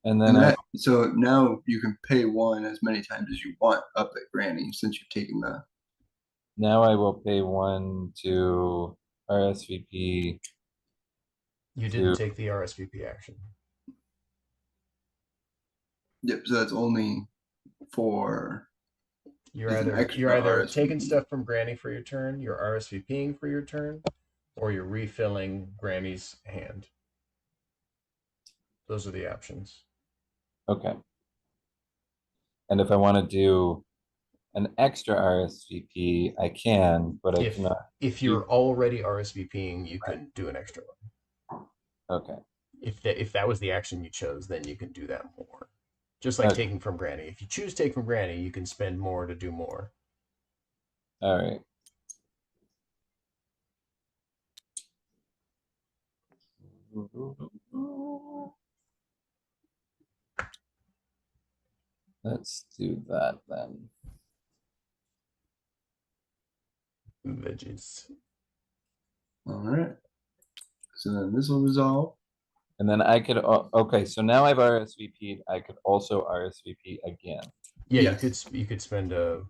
and then And I that, so now you can pay one as many times as you want up at granny since you've taken the. now I will pay one to RSVP. You didn't take the RSVP action. Yep. So that's only for. You're It's an either extra taking RSVP. stuff from Granny for your turn, you're RSVPing for your turn, or you're refilling Granny's hand. Those are the options. Okay. And if I want to do an extra RSVP, I can, but I cannot. If you're already RSVPing, you can do an extra one. Okay. If that was the action you chose, then you can do that more. Just like Okay. taking from Granny. If you choose take from Granny, you can spend more to do more. All right. Let's do that then. Veggies. All right. So then this will resolve. And then I could, okay, so now I've RSVP'd. I could also RSVP again. Yeah, Yes. you could spend a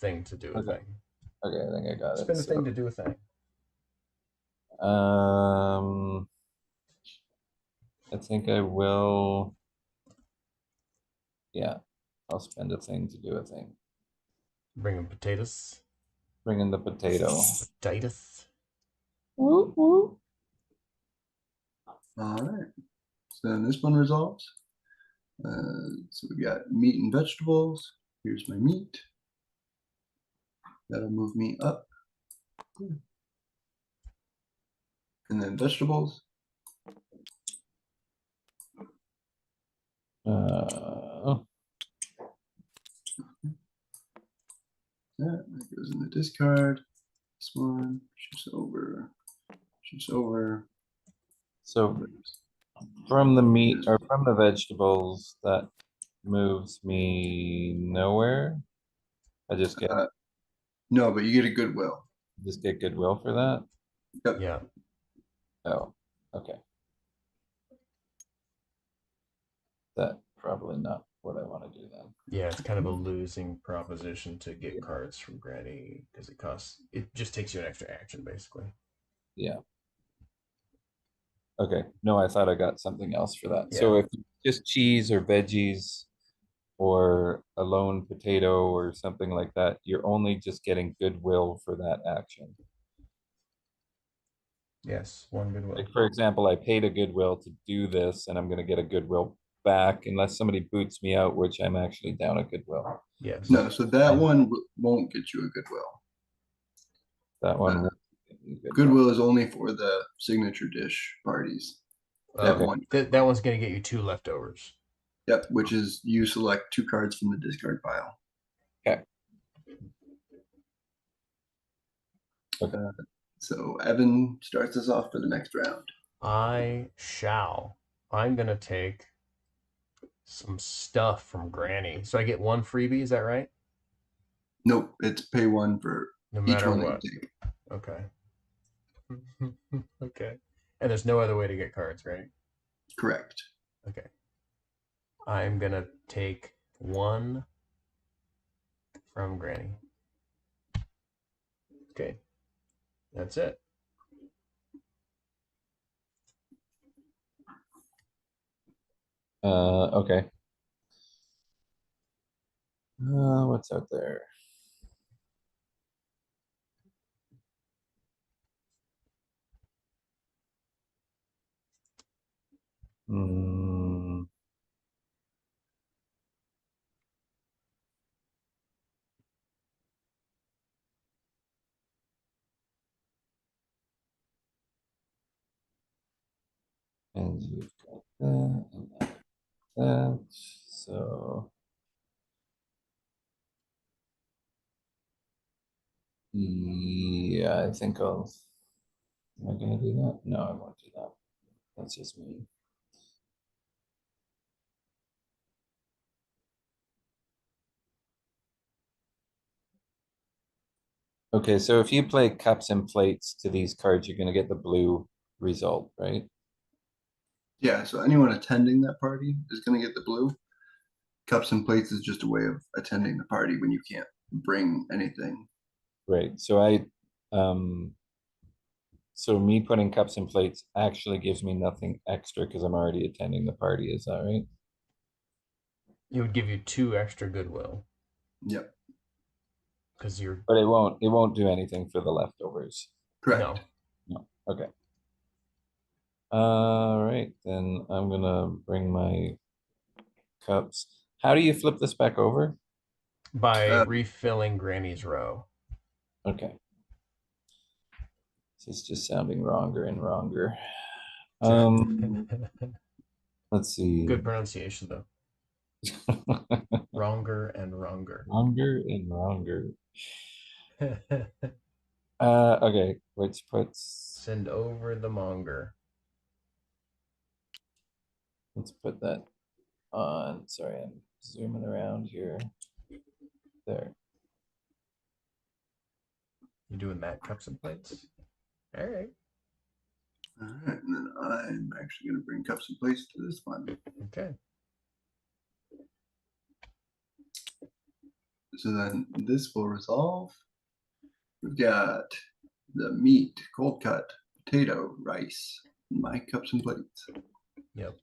thing to do a Okay. thing. Okay, I think I got it. Spend a thing to do a thing. I think I will. Yeah, I'll spend a thing to do a thing. Bring in potatoes. Bring in the potato. Potatoes. Woo, woo. All right. So then this one resolves. So we got meat and vegetables. Here's my meat. That'll move me up. And then vegetables. That goes in the discard. This one shifts over. Shifts over. So from the meat or from the vegetables, that moves me nowhere. I just get no, but you get a goodwill. just get goodwill for that. Yep. Yeah. Oh, okay. That probably not what I want to do then. Yeah, it's kind of a losing proposition to get cards from Granny because it just takes you an extra action basically. Yeah. Okay. No, I thought I got something else for that. Yeah. So if just cheese or veggies or a lone potato or something like that, you're only just getting goodwill for that action. Yes, one goodwill. Like for example, I paid a goodwill to do this, and I'm going to get a goodwill back unless somebody boots me out, which I'm actually down a goodwill. Yes. No, so that one won't get you a goodwill. That one. Goodwill is only for the signature dish parties. That Okay. one. That one's going to get you 2 leftovers. Yep, which is you select 2 cards from the discard pile. Okay. Okay. So Evan starts us off for the next round. I shall. I'm gonna take some stuff from Granny. So I get one freebie, is that right? Nope, it's pay one for No each matter one what. that you take. Okay. Okay. And there's no other way to get cards, right? Correct. Okay. I'm gonna take one from Granny. Okay. That's it. Okay. What's out there? Hmm. And you've got that and that. So yeah, I think I'll. Am I gonna do that? No, I won't do that. That's just me. Okay, so if you play cups and plates to these cards, you're gonna get the blue result, right? Yeah, so anyone attending that party is going to get the blue. Cups and plates is just a way of attending the party when you can't bring anything. Right. So me putting cups and plates actually gives me nothing extra because I'm already attending the party. Is that right? It would give you 2 extra goodwill Yep, because you're But it won't do anything for the leftovers. correct. No. Okay. All right, then I'm gonna bring my cups. How do you flip this back over? by Uh, refilling Granny's row. Okay. This is just sounding wronger and wronger. Let's see. Good pronunciation though. Wronger and wronger. Wronger and wronger. Okay, which puts Send over the monger. let's put that on. Sorry, I'm zooming around here. There. You doing that, cups and plates? All right. all right, and then I'm actually going to bring cups and plates to this one. Okay. So then this will resolve. We've got the meat, cold cut, potato, rice, my cups and plates. Yep.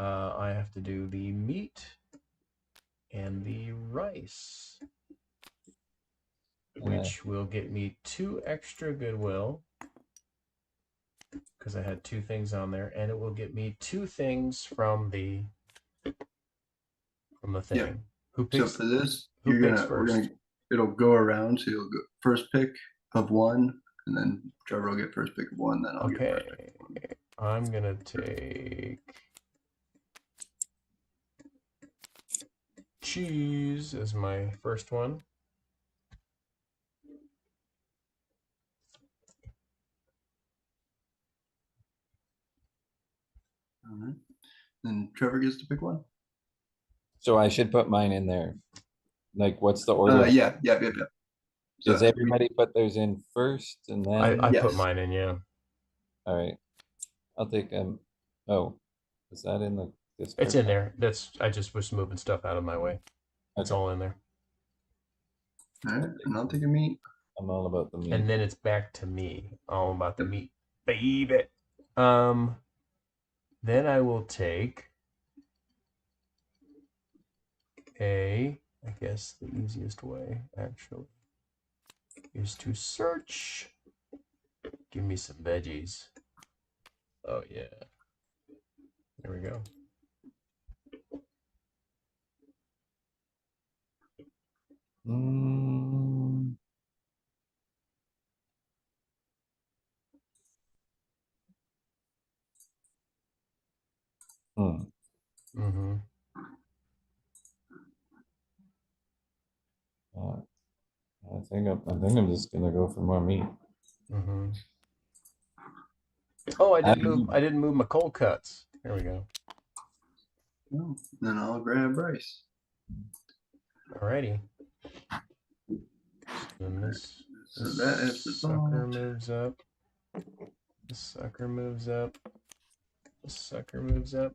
I have to do the meat and the rice, which will get me 2 extra goodwill because I had 2 things on there, and it will get me 2 things from the thing. Yeah. Who So picks? for this, Who picks we're first? gonna, it'll go around. So you'll go first pick of one, and then Trevor will get first pick of one. Then I'll get first pick of one. Okay. I'm gonna take cheese as my first one. All right. Then Trevor gets to pick one. So I should put mine in there. Like, what's the order? Yeah. So Does everybody put theirs in first and then? I Yes. put mine in, yeah. All right. I'll take Oh, is that in the Discord? It's in there. I just was moving stuff out of my way. It's Okay. all in there. All right, and I'll take a meat. I'm all about the meat. And then it's back to me. All about the Yep. meat, baby. Then I will take I guess the easiest way actually is to search. Give me some veggies. Oh yeah. There we go. Mm. Hmm. Mm-hmm. I think I'm just gonna go for more meat. Mm-hmm. Oh, I didn't move my cold cuts. There we go. Oh, then I'll grab rice. Alrighty. Then this So that is sucker resolved. moves up. This sucker moves up. This sucker moves up.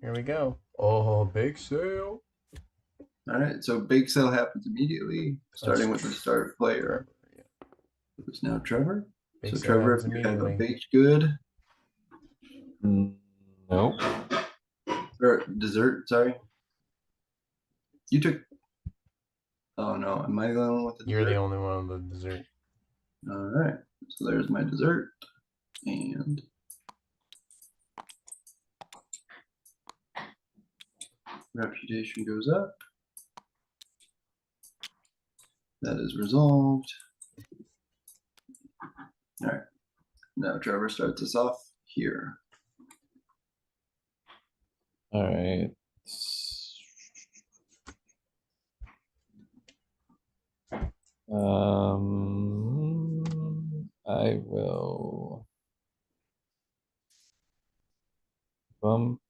Here we go. Oh, big sale. All right, so big sale happens immediately, starting with the start player. Yeah. It's now Trevor. Big So sale Trevor, happens if you have a immediately. baked good Nope. or dessert, sorry. You took. Oh no, am I the only one with the dessert? You're the only one with the dessert. All right, so there's my dessert, and reputation goes up. That is resolved. All right, now Trevor starts us off here. All right. I will bump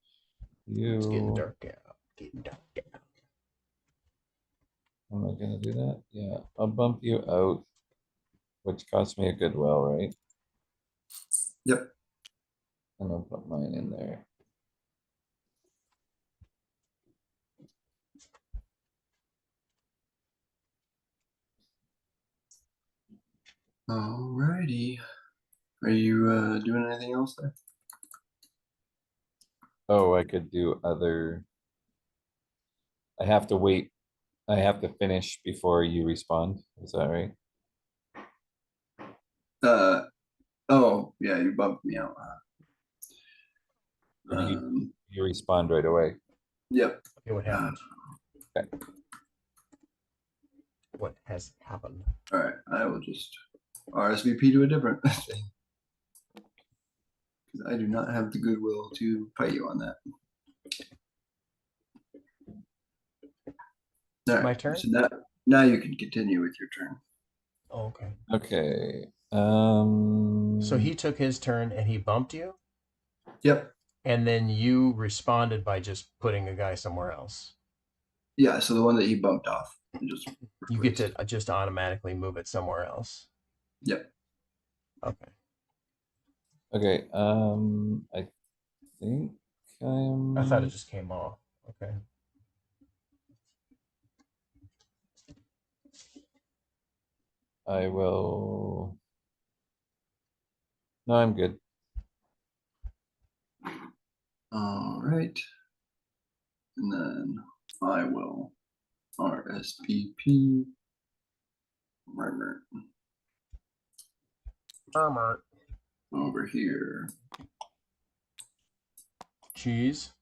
you. It's getting dark out. Getting dark out. Am I gonna do that? Yeah, I'll bump you out, which costs me a goodwill, right? Yep. And I'll put mine in there. Alrighty. Are you doing anything else there? Oh, I could do other. I have to wait. I have to finish before you respond. Is that right? Oh yeah, you bumped me out. Or you respond right away. Yep. Okay, what happened? Okay. What has happened? All right, I will just RSVP to a different thing. Because I do not have the goodwill to fight you on that. All right, My turn? so now you can continue with your turn. Oh, okay. Okay. So he took his turn and he bumped you? Yep. And then you responded by just putting a guy somewhere else. Yeah, so the one that he bumped off. Just you get to just automatically move it somewhere else. Yep. Okay. Okay. I think I thought it just came off. Okay. I will. No, I'm good. All right. And then I will RSVP. Murmur. Over here. Cheese.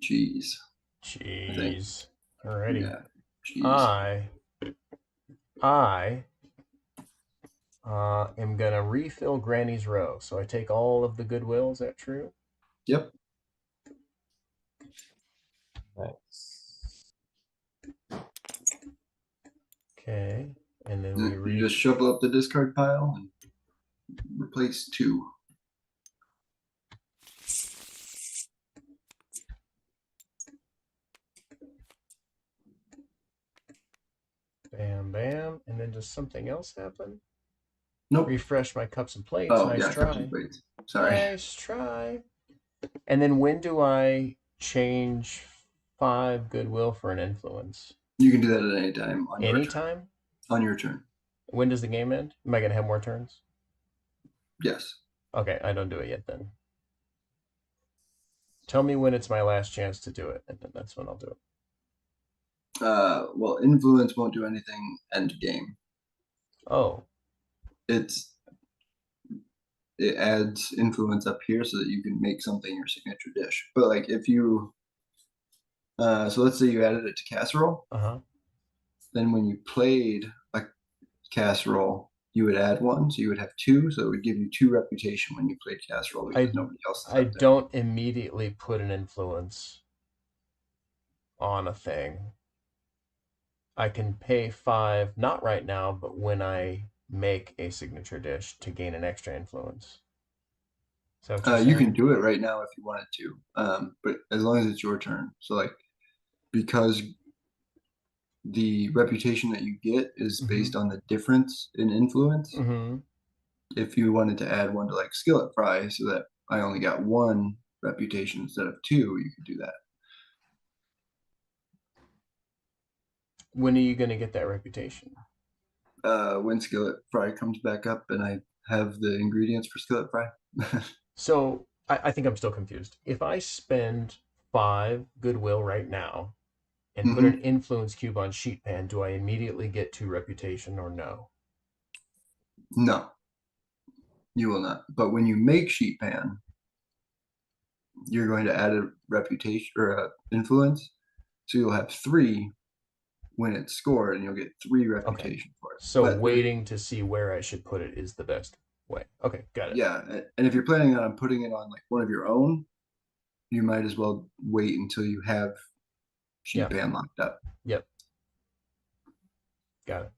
Cheese. Cheese. Alrighty. Yeah. Cheese. I am gonna refill Granny's row. So I take all of the goodwill. Is that true? Yep. Nice. Okay. And then you just shovel up the discard pile and replace 2. Bam, bam. And then does something else happen? Nope. Refresh my cups and plates. Oh, nice yeah, try. cups and plates. Sorry. Nice try. And then when do I change 5 goodwill for an influence? You can do that at any time. Anytime? On your turn. When does the game end? Am I going to have more turns? Yes. Okay, I don't do it yet then. Tell me when it's my last chance to do it, and then that's when I'll do it. Well, influence won't do anything end game. Oh. It adds influence up here so that you can make something your signature dish. But like if you so let's say you added it to casserole. Then when you played a casserole, you would add 1, so you would have 2, so it would give you 2 reputation when you played casserole because nobody else is I don't immediately put an influence on a thing. I can pay 5, not right now, but when I make a signature dish to gain an extra influence. Is that what you're You can saying? do it right now if you wanted to, but as long as it's your turn. So like, because the reputation that you get is based on the difference in influence. Mm-hmm. If you wanted to add one to like skillet fry, so that I only got 1 reputation instead of 2, you could do that. When are you going to get that reputation? When skillet fry comes back up and I have the ingredients for skillet fry. So I think I'm still confused. If I spend 5 goodwill right now and put an influence cube on sheet pan, do I immediately get 2 reputation or no? No, you will not. But when you make sheet pan, you're going to add a reputation or a influence. So you'll have 3 when it's scored, and you'll get 3 reputation for it. So But waiting to see where I should put it is the best way. Okay, got it. yeah, and if you're planning on putting it on like one of your own, you might as well wait until you have sheet pan locked up. Yep. Got it.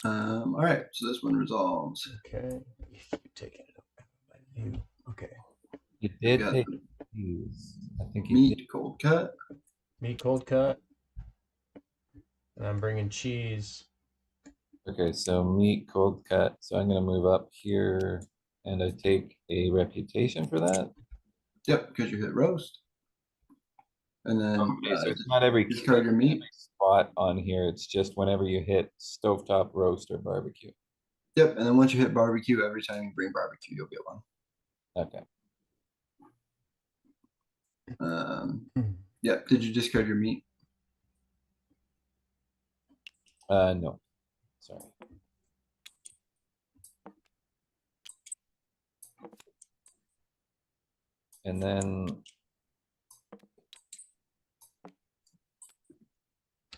All right, so this one resolves. Okay. You keep taking it up by view. Okay. You did got take these. I think you meat did. cold cut. Meat cold cut. And I'm bringing cheese. Okay, so meat cold cut. So I'm gonna move up here and I take a reputation for that. Yep, because you hit roast. And then Okay, so it's not every discard your meat. spot on here. It's just whenever you hit stovetop, roast, or barbecue. Yep, and then once you hit barbecue, every time you bring barbecue, you'll get 1. Okay. Yep. Did you discard your meat? No. Sorry. And then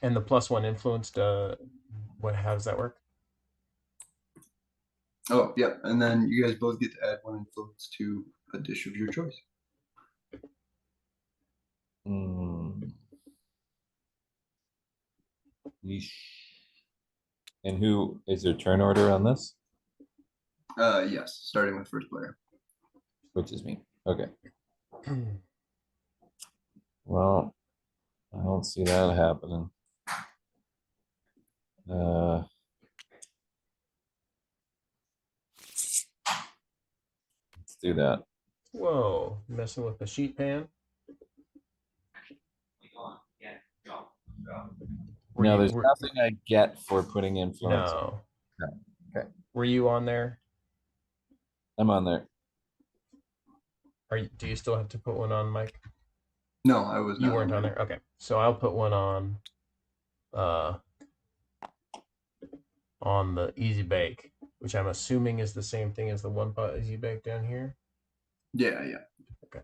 And the +1 influenced, how does that work? Oh, yep. And then you guys both get to add 1 influence to a dish of your choice. yeesh. And who is there turn order on this? Yes, starting with first player. Which is me. Okay. Well, I don't see that happening. Let's do that. Whoa, messing with the sheet pan? No, there's nothing I get for putting influence. No. No. Okay. Were you on there? I'm on there. Do you still have to put one on, Mike? No, I was not. You weren't on there? Okay. So I'll put one on the Easy Bake, which I'm assuming is the same thing as the 1-pot Easy Bake down here. Yeah. Okay.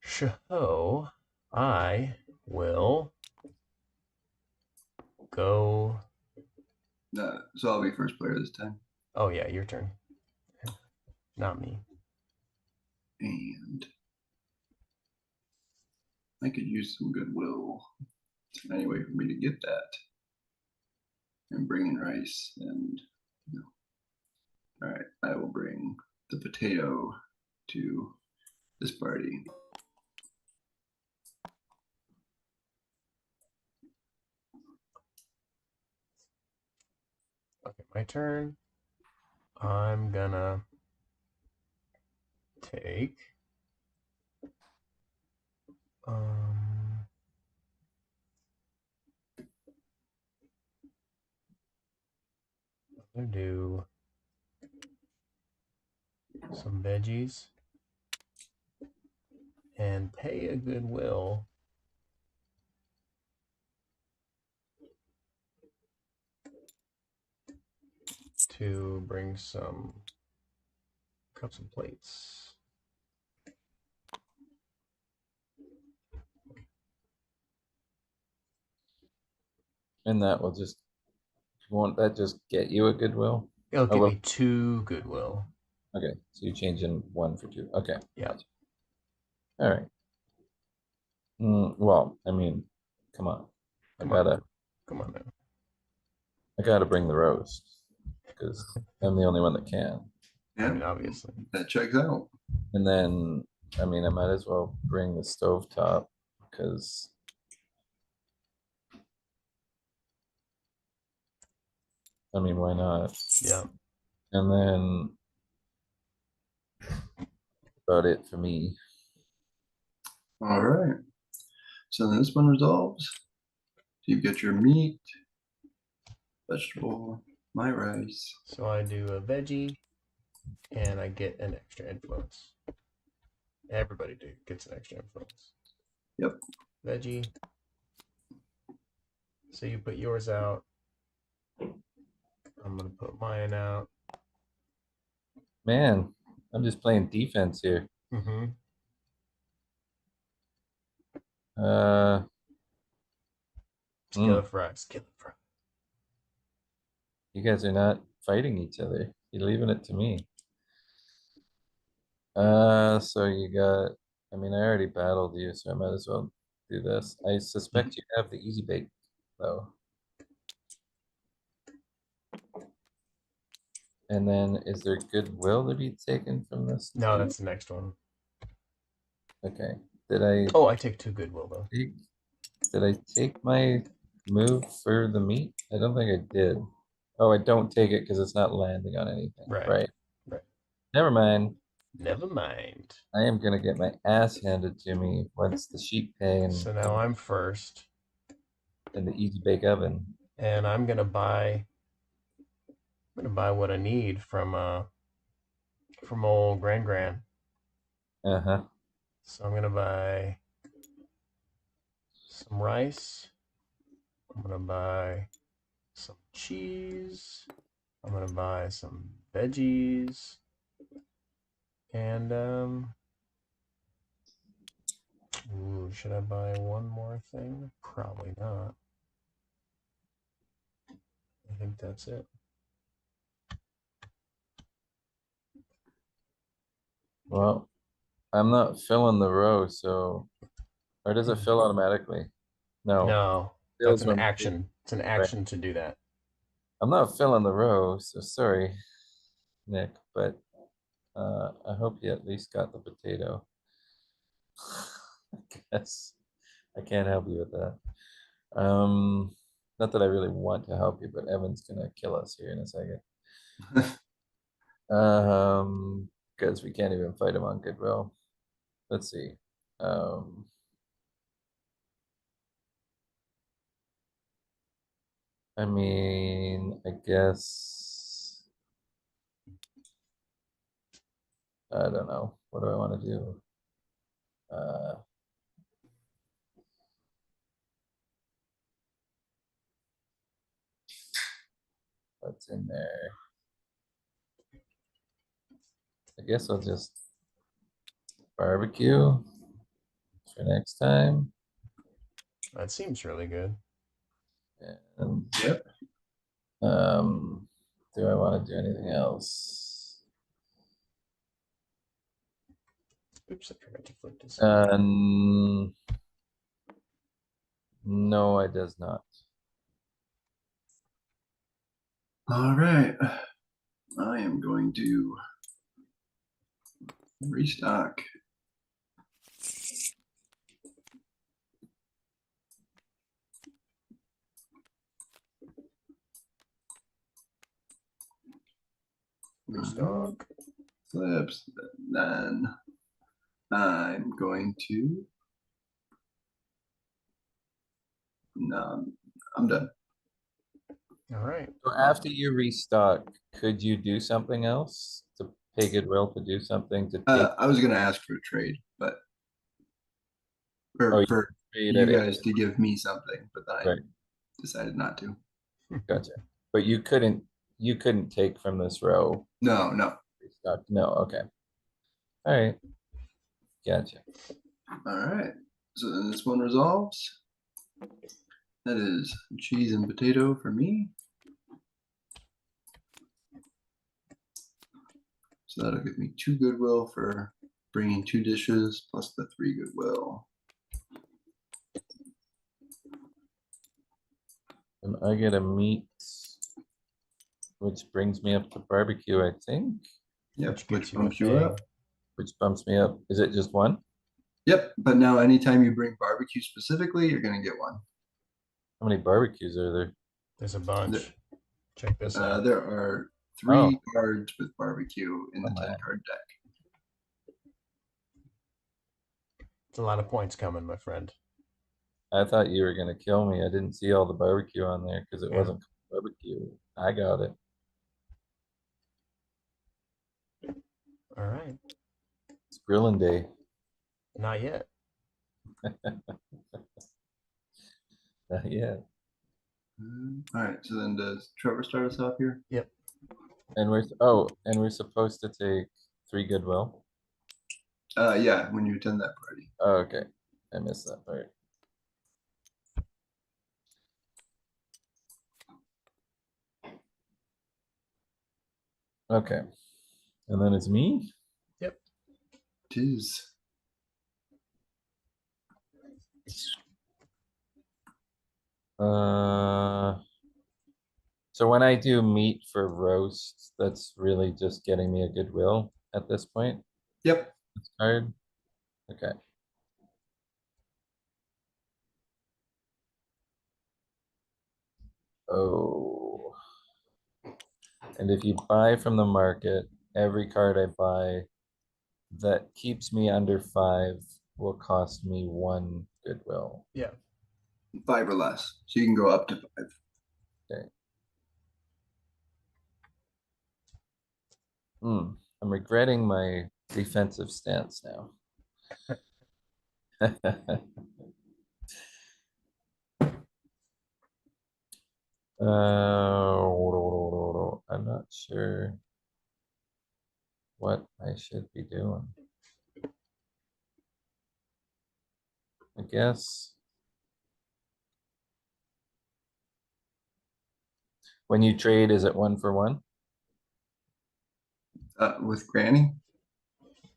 So I will go. So I'll be first player this time. Oh yeah, your turn. Not me. And I could use some goodwill. Any way for me to get that. And bring in rice and all right, I will bring the potato to this party. Okay, my turn. I'm gonna take I'm gonna do some veggies and pay a goodwill to bring some cups and plates. And that will just, won't that just get you a goodwill? It'll give me 2 goodwill. Okay, so you're changing 1 for 2. Okay. Yeah. All right. Well, I mean, Come on. Come on now. Come on now. I gotta bring the roast because I'm the only one that can. I mean, Yeah, obviously. that checks out. And then, I mean, I might as well bring the stovetop because I mean, why not? Yeah. And then about it for me. All right. So then this one resolves. You get your meat, vegetable, my rice. So I do a veggie, and I get an extra influence. Everybody gets an extra influence. Yep. Veggie. So you put yours out. I'm gonna put mine out. Man, I'm just playing defense here. Mm-hmm. Killer Hmm. fries. Killer fries. You guys are not fighting each other. You're leaving it to me. So you got, I mean, I already battled you, so I might as well do this. I suspect you have the easy bake, though. And then is there goodwill to be taken from this? No, too? that's the next one. Okay. Did I Oh, I take 2 goodwill though. take, did I take my move for the meat? I don't think I did. Oh, I don't take it because it's not landing on anything. Right. Right. Right. Never mind. Never mind. I am gonna get my ass handed to me once the sheep pane So now I'm first, in the easy bake oven. and I'm gonna buy what I need from old Gran. Uh-huh. So I'm gonna buy some rice. I'm gonna buy some cheese. I'm gonna buy some veggies. And ooh, should I buy one more thing? Probably not. I think that's it. Well, I'm not filling the row, so or does it fill automatically? No. No, that's Fills an when action. It's an right. action to do that. I'm not filling the row, so sorry, Nick, but I hope you at least got the potato. I guess I can't help you with that. Not that I really want to help you, but Evan's gonna kill us here in a second. Because we can't even fight him on goodwill. Let's see. I mean, I guess I don't know. What do I want to do? What's in there? I guess I'll just barbecue for next time. That seems really good. And Yep. do I want to do anything else? Oops, I forgot to flip this. No, it does not. All right. I am going to restock. Restock. Flips. Then I'm going to. No, I'm done. All right. So after you restock, could you do something else to pay goodwill to do something to take? I was gonna ask for a trade, but Oh, or you for trade you at guys to give me something, but then I right. decided not to. Gotcha. But you couldn't take from this row. No. Restock. No, okay. All right. Gotcha. All right. So then this one resolves. That is cheese and potato for me. So that'll give me 2 goodwill for bringing 2 dishes plus the 3 goodwill. And I get a meat, which brings me up to barbecue, I think, Yep, Which which gets you a bumps you thing. up. which bumps me up. Is it just one? Yep, but now anytime you bring barbecue specifically, you're gonna get one. How many barbecues are there? There's a bunch. Check this out. There are Oh. 3 cards with barbecue in the Oh, 10 man. card deck. It's a lot of points coming, my friend. I thought you were gonna kill me. I didn't see all the barbecue on there because it Yeah. wasn't barbecue. I got it. All right. It's grilling day. Not yet. Yeah. All right, so then does Trevor start us off here? Yep. And we're supposed to take 3 goodwill. Yeah, when you attend that party. Oh, okay. I missed that part. Okay. And then it's me. Yep. Tis. So when I do meat for roast, that's really just getting me a goodwill at this point. Yep. This card. Okay. Oh. And if you buy from the market, every card I buy that keeps me under 5 will cost me 1 goodwill. Yeah. 5 or less. So you can go up to 5. Okay. I'm regretting my defensive stance now. I'm not sure what I should be doing. I guess when you trade, is it 1 for 1? With Granny?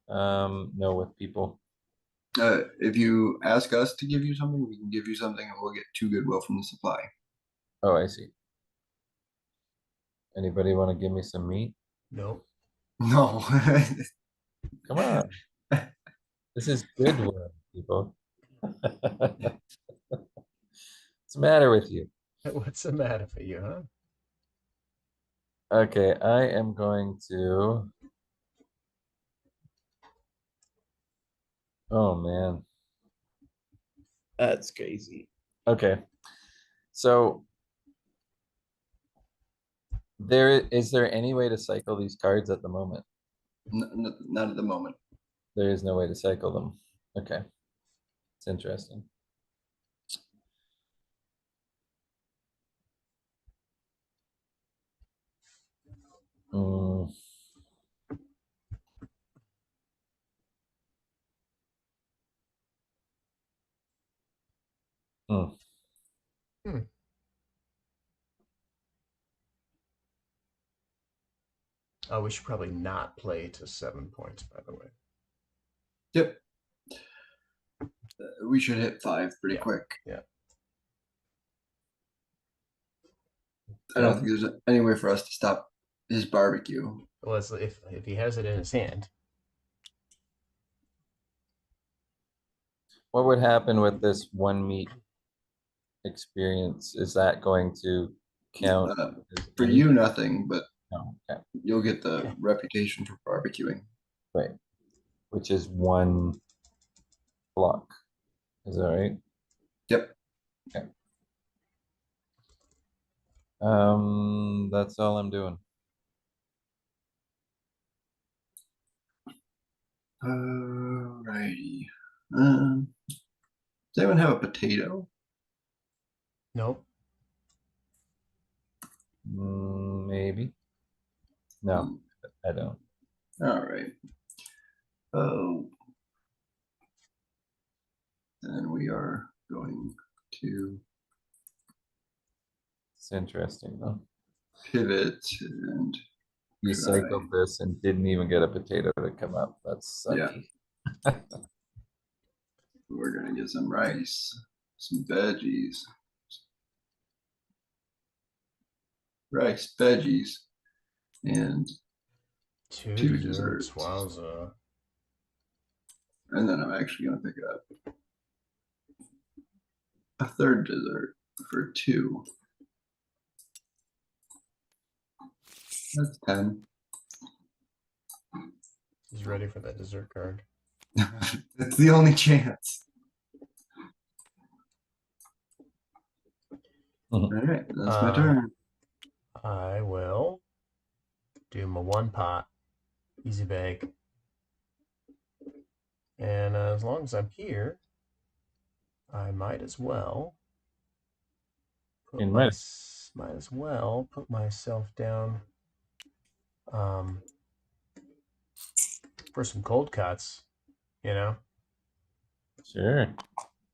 No, with people. If you ask us to give you something, we can give you something and we'll get 2 goodwill from the supply. Oh, I see. Anybody want to give me some meat? No. No. Come on. This is goodwill, people. What's the matter with you? What's the matter for you, huh? Okay, I am going to. Oh man. That's crazy. Okay. So is there any way to cycle these cards at the moment? Not at the moment. There is no way to cycle them. Okay. It's interesting. Mm. Hmm. Hmm. Oh, we should probably not play to 7 points, by the way. Yep. We should hit 5 pretty quick. Yeah. I don't think there's any way for us to stop his barbecue. Well, if he has it in his hand. What would happen with this 1 meat experience? Is that going to count? For you, nothing, but No. Okay. you'll get the reputation for barbecuing. Right. Which is 1 block. Is that right? Yep. Okay. That's all I'm doing. Alrighty. Does anyone have a potato? Nope. Maybe. No, I don't. All right. Oh. Then we are going to It's interesting though. pivot and You try. cycled this and didn't even get a potato to come up. That's sucky. Yeah. We're gonna get some rice, some veggies. rice, veggies, and Two two desserts. desserts. Wowza. And then I'm actually going to pick up a third dessert for 2. That's 10. He's ready for that dessert card. That's the only chance. All right, that's my turn. I will do my 1 pot. Easy bake. And as long as I'm here, I might as well put might as well put myself down for some cold cuts, you know. Sure.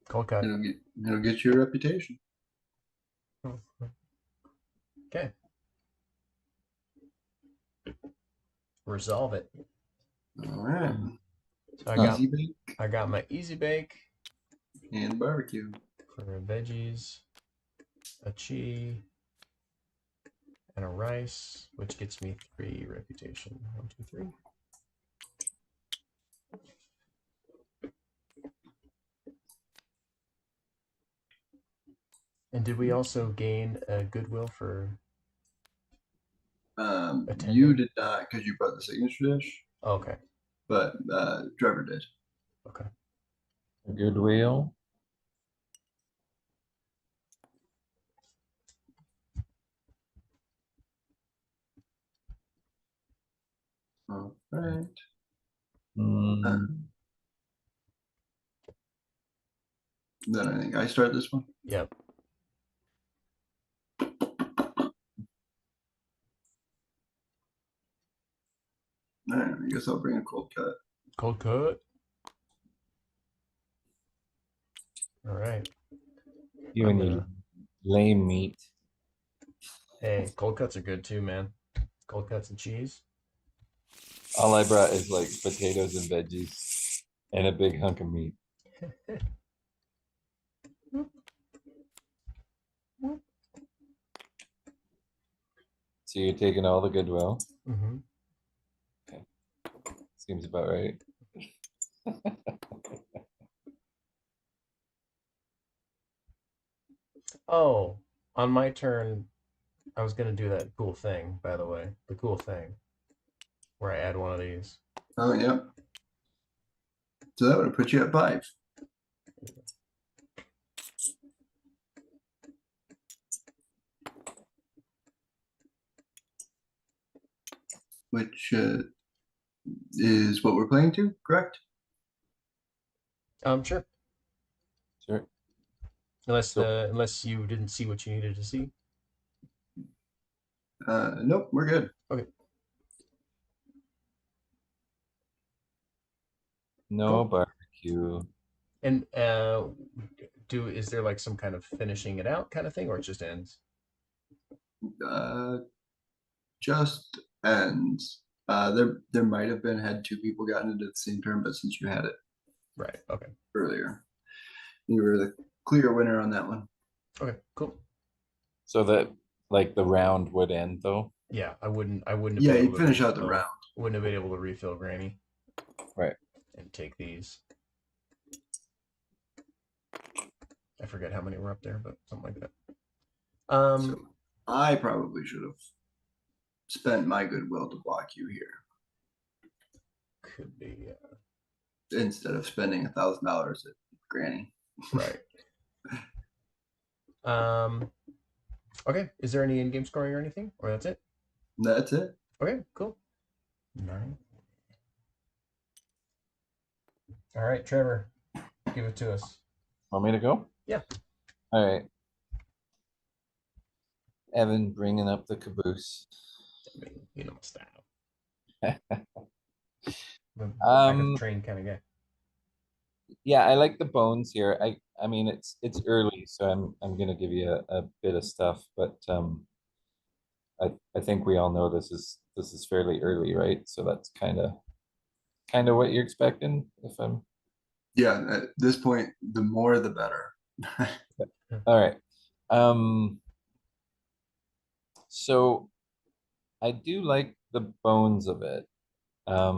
Cold cut. It'll get you a reputation. Okay. Resolve it. All right. So Easy bake I got my easy bake and barbecue for veggies, a cheese, and a rice, which gets me 3 reputation. 1, 2, 3. And did we also gain a goodwill for attending? You did not, because you brought the signature dish. Okay. But Trevor did. Okay. Goodwill. All right. Mm. Then I think I start this one. Yep. All right, I guess I'll bring a cold cut. Cold cut. All right. You and your lame meat. Hey, cold cuts are good too, man. Cold cuts and cheese. All I brought is like potatoes and veggies and a big hunk of meat. So you're taking all the goodwill? Mm-hmm. Okay. Seems about right. Oh, on my turn, I was gonna do that cool thing, by the way. The cool thing. Where I add one of these. Oh, yeah. So that would have put you at 5. Which is what we're playing to, correct? Sure. Sure. Unless you didn't see what you needed to see. Nope, we're good. Okay. No Cool. barbecue. And is there like some kind of finishing it out kind of thing, or it just ends? Just ends. There might have been had 2 people gotten into the same turn, but since you had it Right. Okay. earlier, you were the clear winner on that one. Okay. Cool. So that like the round would end though? Yeah, I wouldn't have Yeah, been you able finish to out the round. Wouldn't have been able to refill Granny. Right. And take these. I forget how many were up there, but something like that. So I probably should have spent my goodwill to block you here Could be. instead of spending $1,000 at Granny. Right. Okay. Is there any in-game scoring or anything, or that's it? That's it. Okay. Cool. 9. All right, Trevor, give it to us. Want me to go? Yeah. All right. Evan bringing up the caboose. I mean, you know my style. Back of the train kind of guy. Yeah, I like the bones here. I mean it's early, so I'm gonna give you a bit of stuff, but I think we all know this is fairly early, right? So that's kind of what you're expecting if I'm Yeah, at this point, the more the better. all right. So I do like the bones of it. I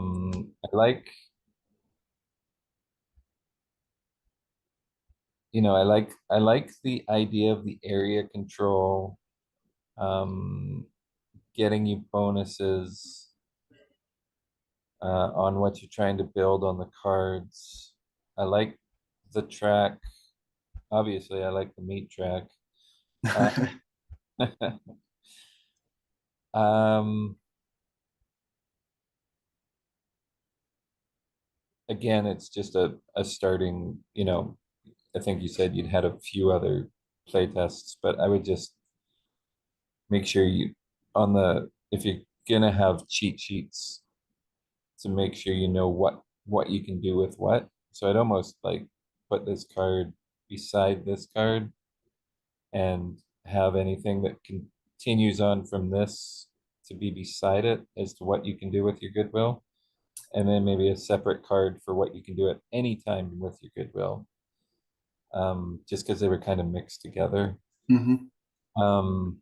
like, I like the idea of the area control, um, getting you bonuses on what you're trying to build on the cards. I like the track. Obviously, I like the meat track. Uh, um, Again, it's just a starting, I think you said you'd had a few other play tests, but I would just make sure if you're gonna have cheat sheets, to make sure you know what you can do with what. So I'd almost like put this card beside this card and have anything that continues on from this to be beside it as to what you can do with your goodwill. And then maybe a separate card for what you can do at any time with your goodwill. Just because they were kind of mixed together. Hmm. Um,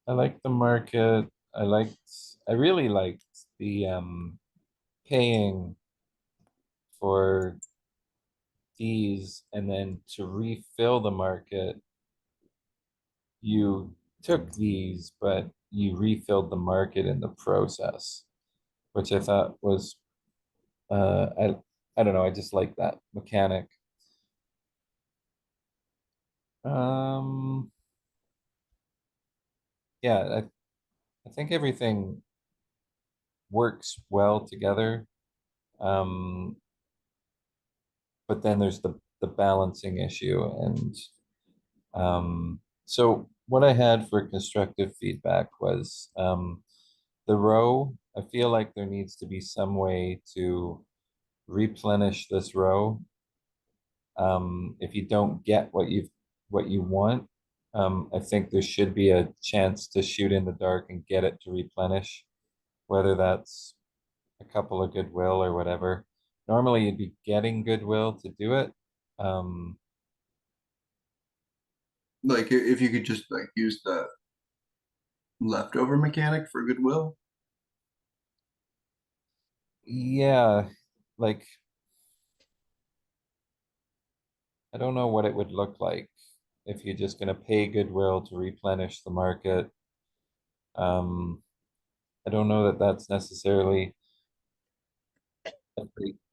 I liked the market. I really liked the paying for these, and then to refill the market, you took these, but you refilled the market in the process, which I thought was I don't know, I just like that mechanic. Um, yeah, I think everything works well together. Um, but then there's the balancing issue, and so what I had for constructive feedback was the row. I feel like there needs to be some way to replenish this row. If you don't get what you want, I think there should be a chance to shoot in the dark and get it to replenish, whether that's a couple of goodwill or whatever. Normally, you'd be getting goodwill to do it. Um, Like if you could just like use the leftover mechanic for goodwill. yeah, like I don't know what it would look like if you're just going to pay goodwill to replenish the market. Um, I don't know that that's necessarily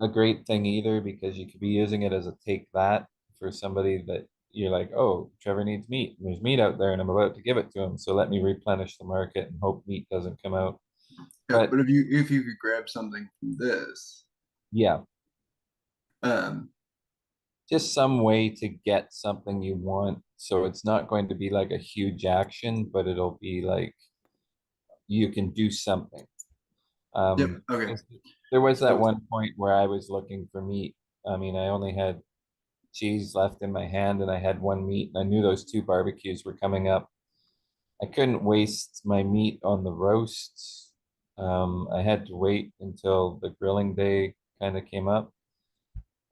a great thing either, because you could be using it as a take that for somebody that you're like, oh, Trevor needs meat. And there's meat out there and I'm about to give it to him. So let me replenish the market and hope meat doesn't come out. Yeah, But but if you could grab something from this, yeah, um, just some way to get something you want. So it's not going to be like a huge action, but it'll be like you can do something. yep, Um, okay. there was that So one point where I was looking for meat. I mean, I only had cheese left in my hand and I had one meat, and I knew those two barbecues were coming up. I couldn't waste my meat on the roasts. I had to wait until the grilling day kind of came up,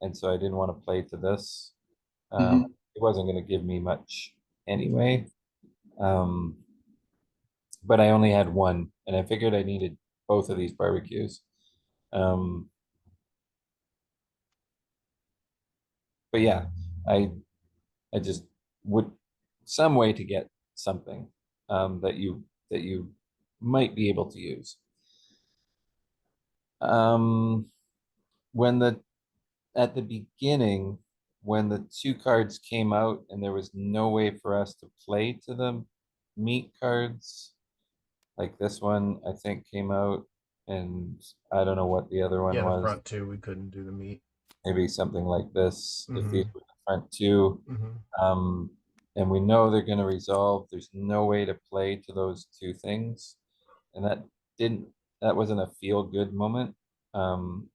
and so I didn't want to play to this. mhm. It wasn't going to give me much anyway. Um, but I only had one, and I figured I needed both of these barbecues. Um, but yeah, I I just would some way to get something that you might be able to use. Um, when the At the beginning, when the two cards came out and there was no way for us to play to the meat cards, like this one I think came out, and I don't know what the other one Yeah, the was. front two we couldn't do the meat. Maybe something like this if these Mm-hmm. were the front two. Mm-hmm. Um, and we know they're going to resolve. There's no way to play to those two things, and didn't that wasn't a feel good moment.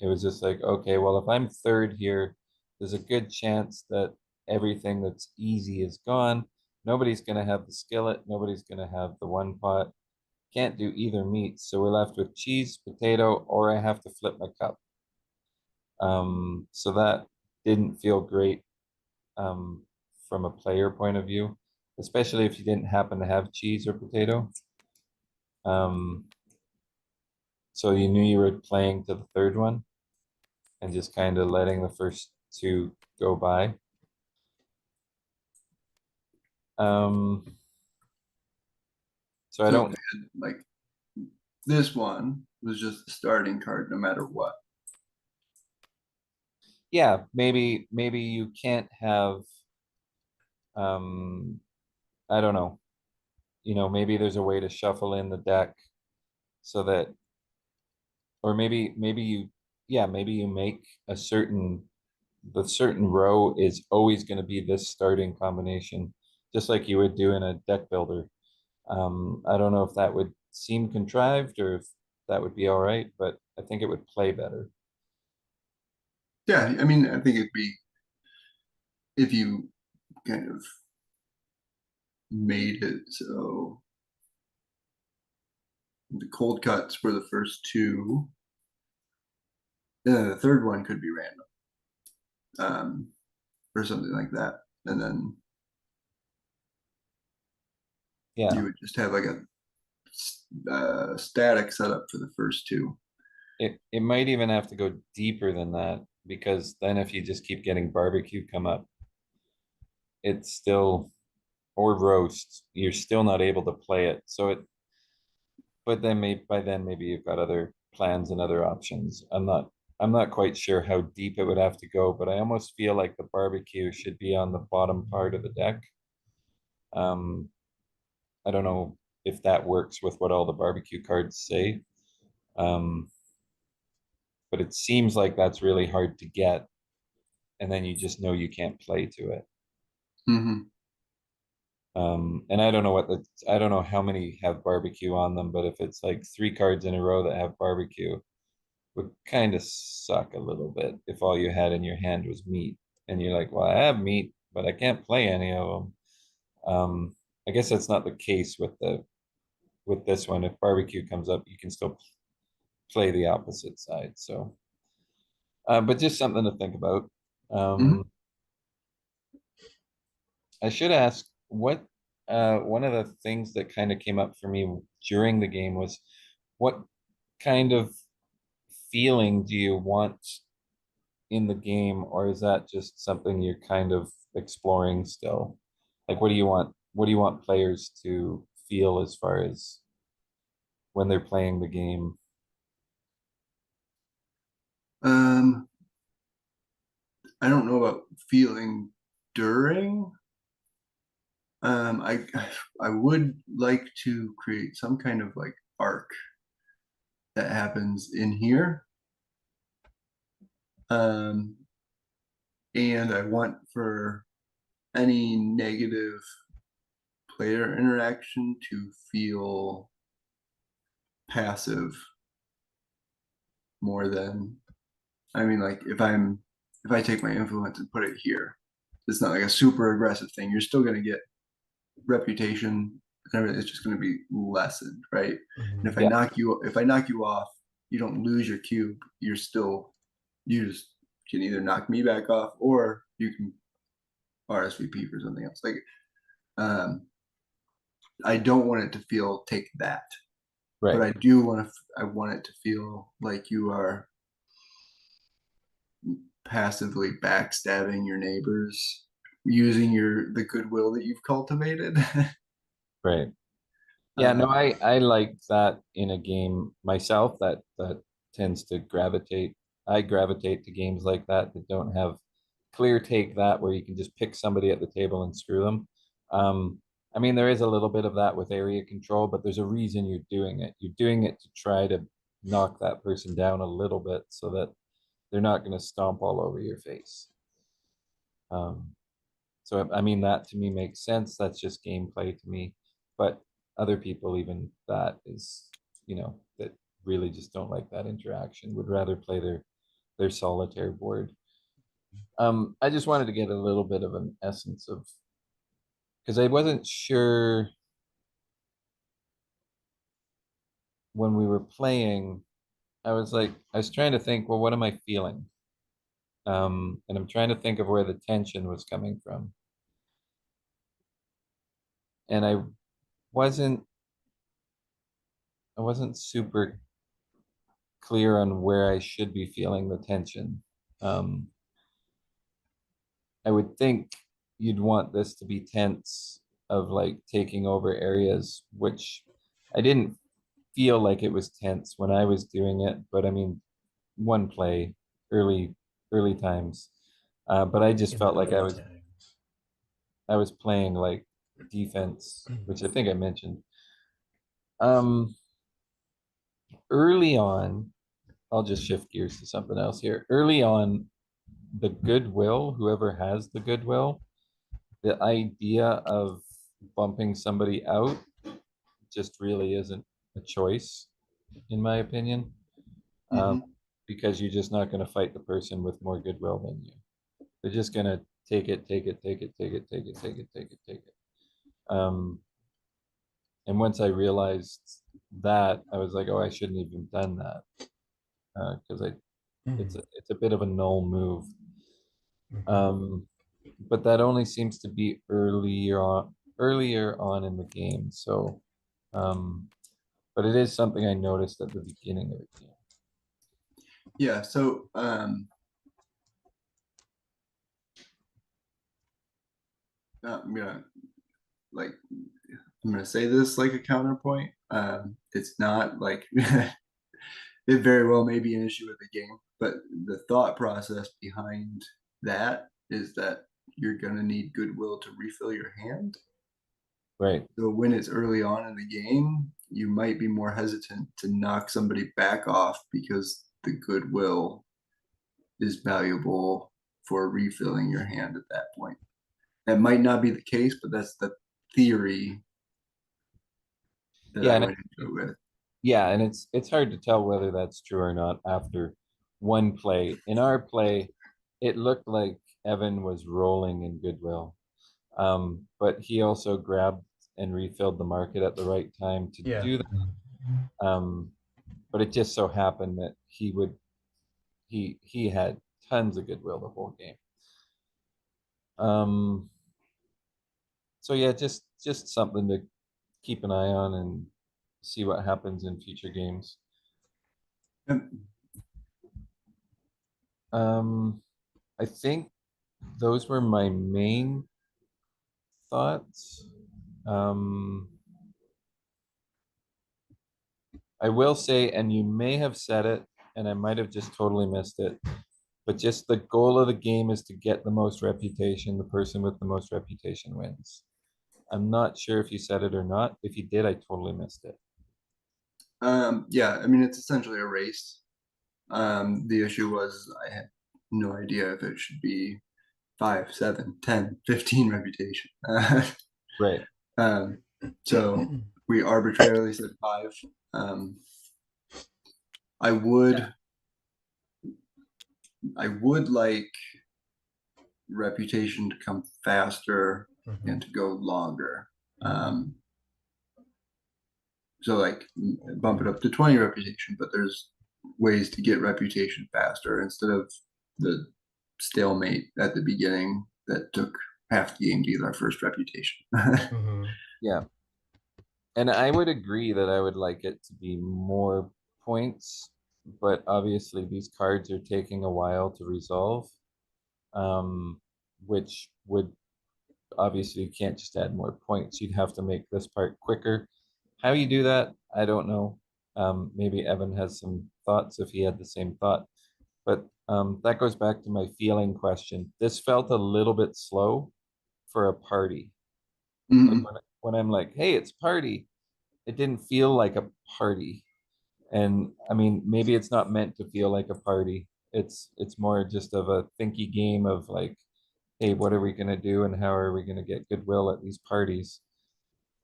It was just like, okay, well, if I'm third here, there's a good chance that everything that's easy is gone. Nobody's going to have the skillet. Nobody's going to have the one pot. Can't do either meat, so we're left with cheese, potato, or I have to flip my cup. So that didn't feel great um, from a player point of view. especially if you didn't happen to have cheese or potato. Um, so you knew you were playing to the third one and just kind of letting the first two go by. So I So don't, like this one was just the starting card no matter what. yeah, maybe you can't have, um, I don't know, maybe there's a way to shuffle in the deck so that, or maybe maybe you make the certain row is always going to be this starting combination, just like you would do in a deck builder. I don't know if that would seem contrived or if that would be all right, but I think it would play better. Yeah, I mean, I think it'd be if you kind of made it so the cold cuts were the first two, then the third one could be random, or something like that, and then Yeah, you would just have like a static setup for the first two. it might even have to go deeper than that because then if you just keep getting barbecue come up, it's still or roast, you're still not able to play it. So it, but then maybe by then maybe you've got other plans and other options. I'm not quite sure how deep it would have to go, but I almost feel like the barbecue should be on the bottom part of the deck. Um, I don't know if that works with what all the barbecue cards say. Um, but it seems like that's really hard to get, and then you just know you can't play to it. Mm-hmm. And I don't know how many have barbecue on them, but if it's like three cards in a row that have barbecue, would kind of suck a little bit if all you had in your hand was meat, and you're like, well, I have meat, but I can't play any of them. I guess that's not the case with this one. If barbecue comes up, you can still play the opposite side. So, but just something to think about. Mm-hmm. Um, I should ask what one of the things that kind of came up for me during the game was what kind of feeling do you want in the game, or is that just something you're kind of exploring still? Like, what do you want players to feel as far as when they're playing the game? Um, I don't know about feeling during. I would like to create some kind of like arc that happens in here. Um, and I want for any negative player interaction to feel passive more than, I mean, like if I take my influence and put it here, it's not like a super aggressive thing. You're still going to get reputation and everything. It's just going to be lessened, right? And Yeah, if I knock you off, you don't lose your cube. You just can either knock me back off or you can RSVP for something else. Like, um, I don't want it to feel take that, but right, I want it to feel like you are passively backstabbing your neighbors using the goodwill that you've cultivated. right. Yeah, no, um, I like that in a game myself. That tends to gravitate. I gravitate to games like that don't have clear take that where you can just pick somebody at the table and screw them. Um, I mean, there is a little bit of that with area control, but there's a reason you're doing it. You're doing it to try to knock that person down a little bit so that they're not going to stomp all over your face. Um, so I mean that to me makes sense. That's just gameplay to me. But other people, even that is, that really just don't like that interaction. Would rather play their solitaire board. I just wanted to get a little bit of an essence of because I wasn't sure when we were playing. I was trying to think, well, what am I feeling? And I'm trying to think of where the tension was coming from. and wasn't I wasn't super clear on where I should be feeling the tension. I would think you'd want this to be tense of like taking over areas, which I didn't feel like it was tense when I was doing it, but I mean, one play, early early times. But I just In felt the like early times. I was playing like defense, which I think I mentioned. Um, Early on, I'll just shift gears to something else here. Early on, the goodwill, whoever has the goodwill, the idea of bumping somebody out just really isn't a choice, in my opinion, um, Mhm. because you're just not going to fight the person with more goodwill than you. They're just going to take it, take it, take it, take it, take it, take it, take it, take it. And once I realized that, I was like, oh, I shouldn't have even done that because it's a bit of a null move. Um, but that only seems to be earlier on in the game. So, but it is something I noticed at the beginning of the game. Yeah, so I'm gonna like I'm gonna say this like a counterpoint. It's not like it very well may be an issue with the game, but the thought process behind that is that you're gonna need goodwill to refill your hand. Right. So when it's early on in the game, you might be more hesitant to knock somebody back off because the goodwill is valuable for refilling your hand at that point. That might not be the case, but that's the theory that Yeah, I and went into it with. yeah, and it's hard to tell whether that's true or not after one play. In our play, it looked like Evan was rolling in goodwill. But he also grabbed and refilled the market at the right time to Yeah. do that. But it just so happened that he had tons of goodwill the whole game. Um, so yeah, just something to keep an eye on and see what happens in future games. And Um, I think those were my main thoughts. Um, I will say, and you may have said it, and I might have just totally missed it, but just the goal of the game is to get the most reputation. The person with the most reputation wins. I'm not sure if you said it or not. If you did, I totally missed it. yeah, I mean, it's essentially a race. The issue was I had no idea if it should be 5, 7, 10, 15 reputation. Right. Um, so we arbitrarily said 5. Um, I would like reputation to come faster and to go longer. So like bump it up to 20 reputation, but there's ways to get reputation faster instead of the stalemate at the beginning that took half the game to get our first reputation. Yeah. And I would agree that I would like it to be more points, but obviously these cards are taking a while to resolve, which would obviously you can't just add more points. You'd have to make this part quicker. How you do that, I don't know. Maybe Evan has some thoughts if he had the same thought. But that goes back to my feeling question. This felt a little bit slow for a party. Like Mm-hmm. when I'm like, hey, it's party, it didn't feel like a party. And I mean, maybe it's not meant to feel like a party. It's more just of a thinky game of like, hey, what are we gonna do and how are we gonna get goodwill at these parties?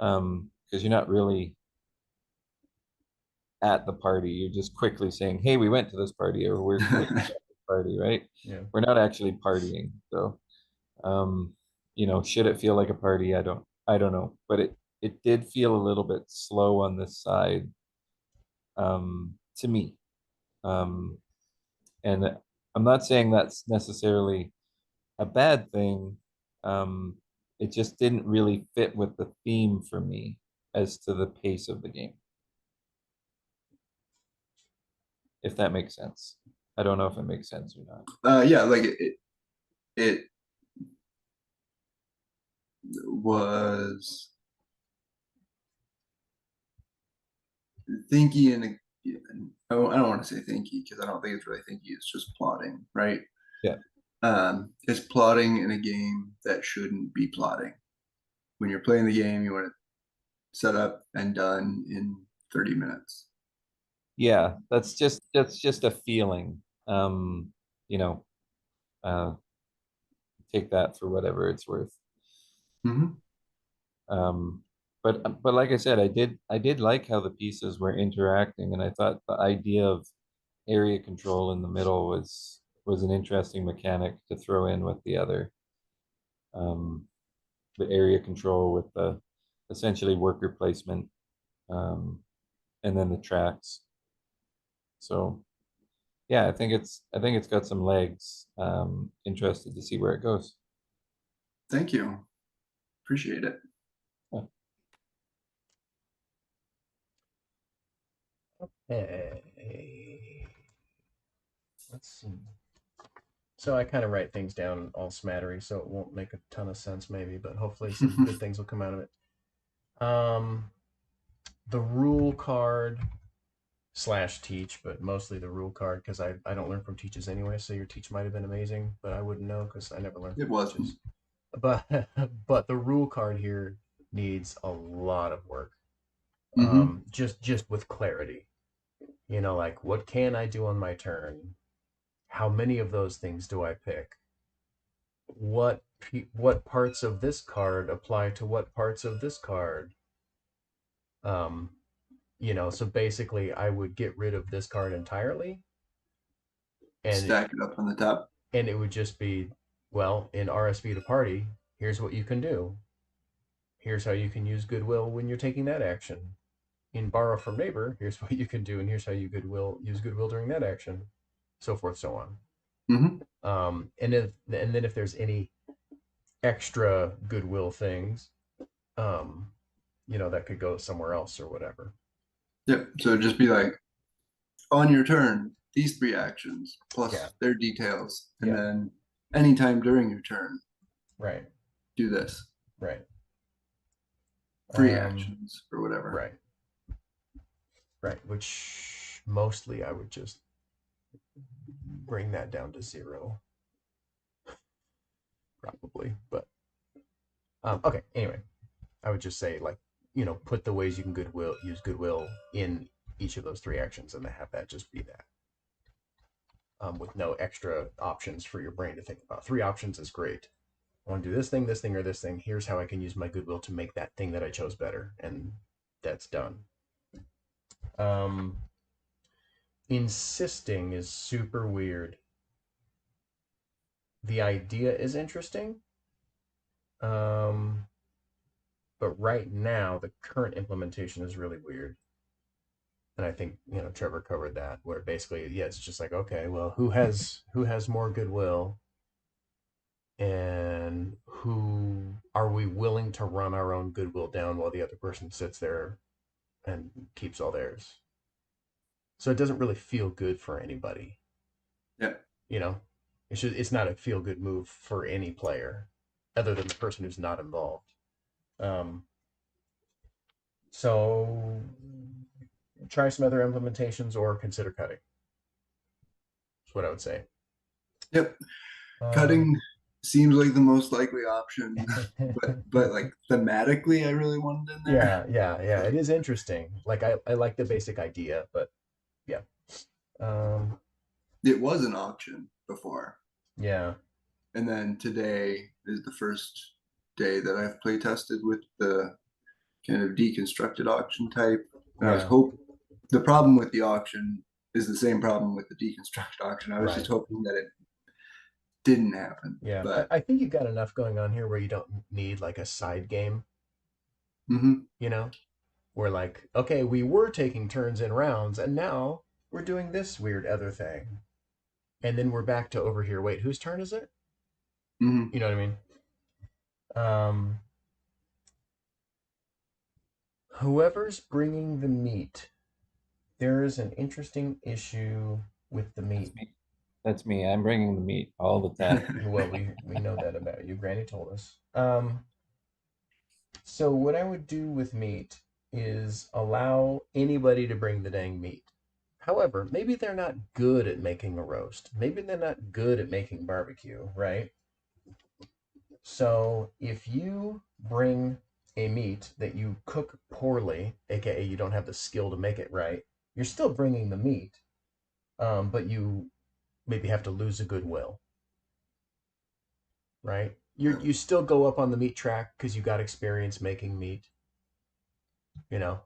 Because you're not really at the party. You're just quickly saying, hey, we went to this party or we're at this party, right? Yeah. We're not actually partying. So um, should it feel like a party? I don't know. But it did feel a little bit slow on this side, to me. Um, and I'm not saying that's necessarily a bad thing. Um, it just didn't really fit with the theme for me as to the pace of the game, if that makes sense. I don't know if it makes sense or not. Yeah, like it was thinky and I don't want to say thinky because I don't think it's really thinky. It's just plotting, right? Yeah. It's plotting in a game that shouldn't be plotting. When you're playing the game, you want it set up and done in 30 minutes. Yeah, that's just a feeling. You know, uh, take that for whatever it's worth. Mm-hmm. Um, but like I said, I did like how the pieces were interacting, and I thought the idea of area control in the middle was an interesting mechanic to throw in with the other the area control with the essentially worker placement, um, and then the tracks. So yeah, I think it's got some legs. Interested to see where it goes. Thank you. Appreciate it. Yeah. Hey, let's see. So I kind of write things down all smattery, so it won't make a ton of sense, maybe, but hopefully some good things will come out of it. The rule card slash teach, but mostly the rule card because I don't learn from teaches anyway. So your teach might have been amazing, but I wouldn't know because I never learned It from wasn't. teaches. But but the rule card here needs a lot of work. Mm-hmm. Just with clarity. You know, like what can I do on my turn? How many of those things do I pick? What parts of this card apply to what parts of this card? Um, so basically I would get rid of this card entirely and Stack it up on the top. and it would just be, well, in RSV to party, here's what you can do. Here's how you can use goodwill when you're taking that action. In borrow from neighbor, here's what you can do, and here's how you use goodwill during that action, so forth, so on. Mm-hmm. And then if there's any extra goodwill things, um, that could go somewhere else or whatever. Yep. So just be like, on your turn, these three actions Yeah. plus their details, and Yeah. then anytime during your turn, Right. do this. Right. Free actions or whatever. Right. Right. Which mostly I would just bring that down to 0, probably. But okay. Anyway, I would just say like put the ways you can use goodwill in each of those 3 actions, and have that just be that. With no extra options for your brain to think about. 3 options is great. I want to do this thing, or this thing. Here's how I can use my goodwill to make that thing that I chose better, and that's done. Insisting is super weird. The idea is interesting, but right now the current implementation is really weird. And I think Trevor covered that, where basically, yeah, it's just like, okay, well, who has more goodwill, and who are we willing to run our own goodwill down while the other person sits there and keeps all theirs. So it doesn't really feel good for anybody. Yep. It's not a feel good move for any player other than the person who's not involved. So try some other implementations or consider cutting. That's what I would say. Yep. Cutting seems like the most likely option, but like thematically, I really wanted in there. yeah. It is interesting. Like I like the basic idea, but yeah. It was an auction before, Yeah. and then today is the first day that I've play tested with the kind of deconstructed auction type. And I was Yeah. the problem with the auction is the same problem with the deconstruct auction. I was just Right. hoping that it didn't happen. Yeah. But I think you've got enough going on here where you don't need like a side game, mhm. where like, okay, we were taking turns in rounds and now we're doing this weird other thing. And then we're back to over here. Wait, whose turn is it? Mhm. You know what I mean? Um, whoever's bringing the meat, there is an interesting issue with the That's meat. me. That's me. I'm bringing the meat all the time. Well, we know that about you. Granny told us. So what I would do with meat is allow anybody to bring the dang meat. However, maybe they're not good at making a roast. Maybe they're not good at making barbecue, right? So if you bring a meat that you cook poorly, aka you don't have the skill to make it right, you're still bringing the meat, but you maybe have to lose a goodwill, right? You still go up on the meat track because you got experience making meat,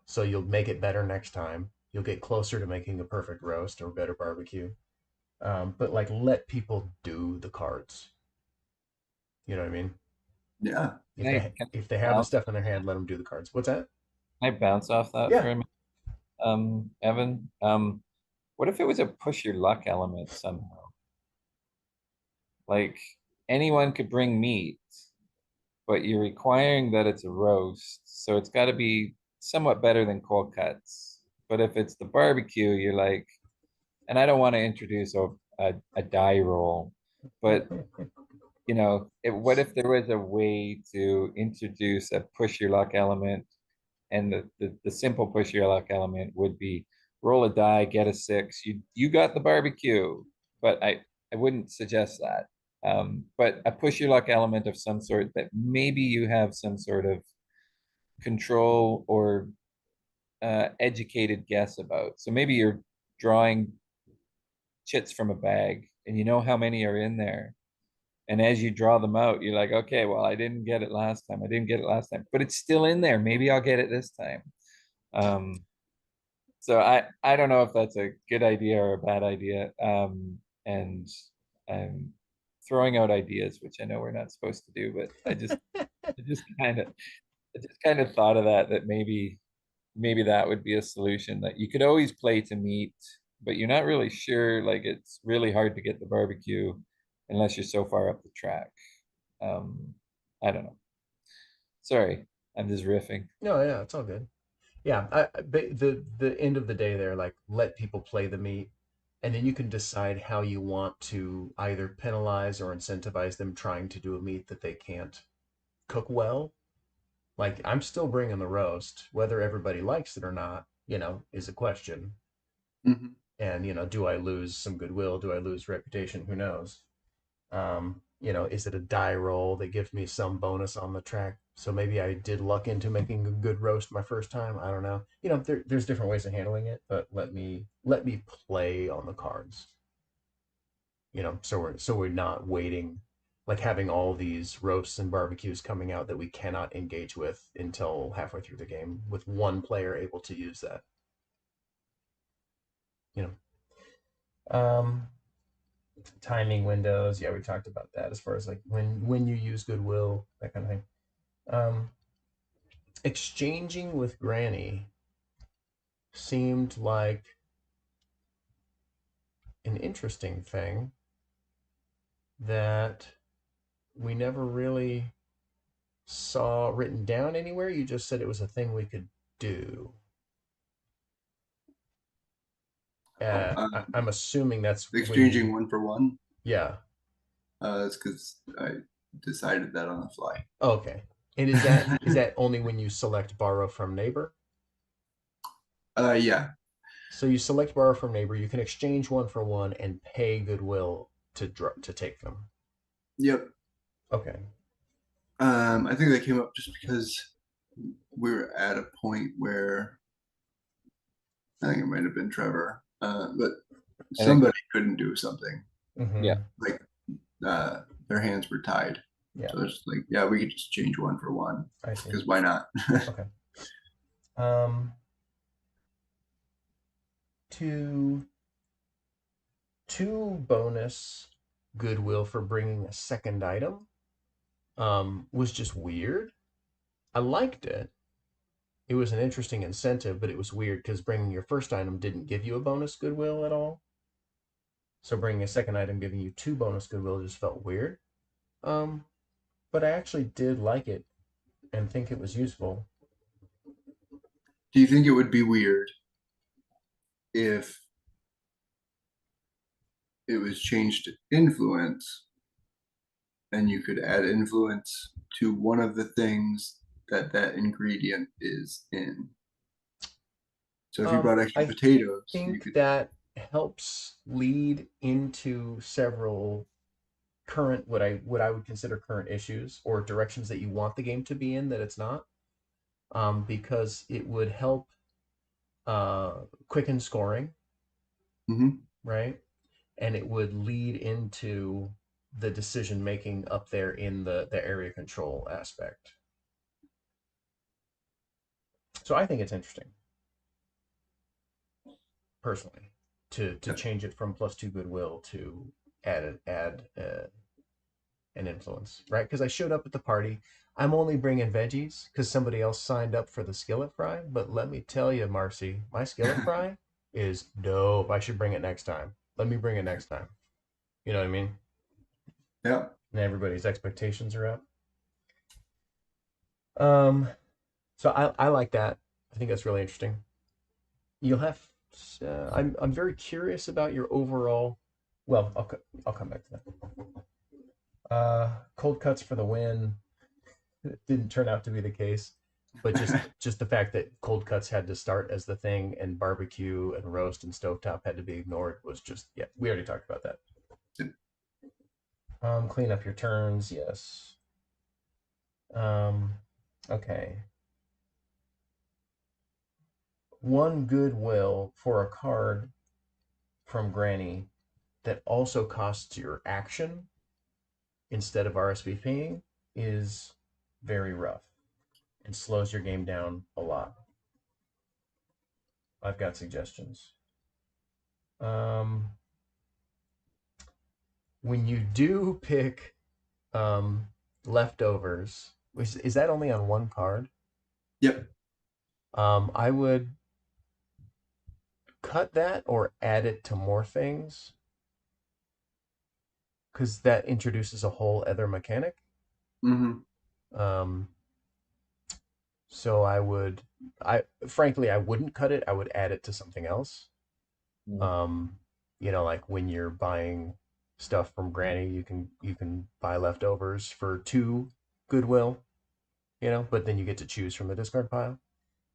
so you'll make it better next time. You'll get closer to making a perfect roast or better barbecue. But like, let people do the cards. You know what I mean? Yeah. If they Can if they I have the bounce, stuff in their hand, let them do the cards. What's that? can I bounce off that Yeah. for a minute, Evan? What if it was a push your luck element somehow? Like anyone could bring meat, but you're requiring that it's a roast, so it's got to be somewhat better than cold cuts. But if it's the barbecue, you're like, and I don't want to introduce a die roll, but what if there was a way to introduce a push your luck element, and the simple push your luck element would be roll a die, get a six. You got the barbecue, but I wouldn't suggest that. But a push your luck element of some sort that maybe you have some sort of control or educated guess about. So maybe you're drawing chits from a bag and you know how many are in there. And as you draw them out, you're like, okay, well, I didn't get it last time. I didn't get it last time, but it's still in there. Maybe I'll get it this time. Um, so I don't know if that's a good idea or a bad idea. And I'm throwing out ideas, which I know we're not supposed to do, but I just kind of I just kind of thought of that maybe that would be a solution that you could always play to meet, but you're not really sure. Like it's really hard to get the barbecue unless you're so far up the track. Um, I don't know. Sorry, I'm just riffing. No, yeah, it's all good. Yeah, the end of the day, there, like, let people play the meat, and then you can decide how you want to either penalize or incentivize them trying to do a meat that they can't cook well. Like, I'm still bringing the roast, whether everybody likes it or not, is a question. Hmm. And do I lose some goodwill? Do I lose reputation? Who knows? Is it a die roll that gives me some bonus on the track? So maybe I did luck into making a good roast my first time. I don't know. There's different ways of handling it, but let me play on the cards. So we're not waiting, like having all these roasts and barbecues coming out that we cannot engage with until halfway through the game, with one player able to use that. You um, Timing windows. Yeah, we talked about that as far as like when you use goodwill, that kind of thing. Um, Exchanging with Granny seemed like an interesting thing that we never really saw written down anywhere. You just said it was a thing we could do. Oh, I'm assuming that's when exchanging one for one. yeah. It's because I decided that on the fly. Okay. And is that only when you select borrow from neighbor? Yeah. So you select borrow from neighbor, you can exchange one for one and pay goodwill to take them. Yep. Okay. I think that came up just because we were at a point where I think it might have been Trevor, but I think somebody couldn't do something yeah. Mm-hmm. like their hands were tied. Yeah, So it's like, yeah, we could just change one for one I see. because why not? Okay. Um, two two bonus goodwill for bringing a second item was just weird. I liked it. It was an interesting incentive, but it was weird because bringing your first item didn't give you a bonus goodwill at all. So bringing a second item giving you two bonus goodwill just felt weird. Um, but I actually did like it and think it was useful. Do you think it would be weird if it was changed to influence and you could add influence to one of the things that that ingredient is in? So if you brought extra I potatoes, you think could. that helps lead into several current what I would consider current issues or directions that you want the game to be in that it's not. Because it would help quicken scoring, Mhm. right? And it would lead into the decision making up there in the area control aspect. So I think it's interesting, personally, to Yep. change it from +2 goodwill to add an influence, right? Because I showed up at the party. I'm only bringing veggies because somebody else signed up for the skillet fry. But let me tell you, Marcy, my skillet fry is dope. I should bring it next time. Let me bring it next time. You know what I mean? Yep. And everybody's expectations are up. Um, so I like that. I think that's really interesting. You'll have. I'm very curious about your overall. Well, I'll come back to that. Cold cuts for the win. It didn't turn out to be the case, but just the fact that cold cuts had to start as the thing and barbecue and roast and stovetop had to be ignored was just, yeah, we already talked about that. Clean up your turns, yes. Um, okay. One goodwill for a card from Granny that also costs your action instead of RSVPing is very rough and slows your game down a lot. I've got suggestions. Um, when you do pick um, leftovers, is that only on one card? Yep. I would cut that or add it to more things because that introduces a whole other mechanic. Hmm. Um, so I frankly, I wouldn't cut it. I would add it to something else. Mm. Um, like when you're buying stuff from Granny, you can buy leftovers for 2 goodwill, but then you get to choose from the discard pile.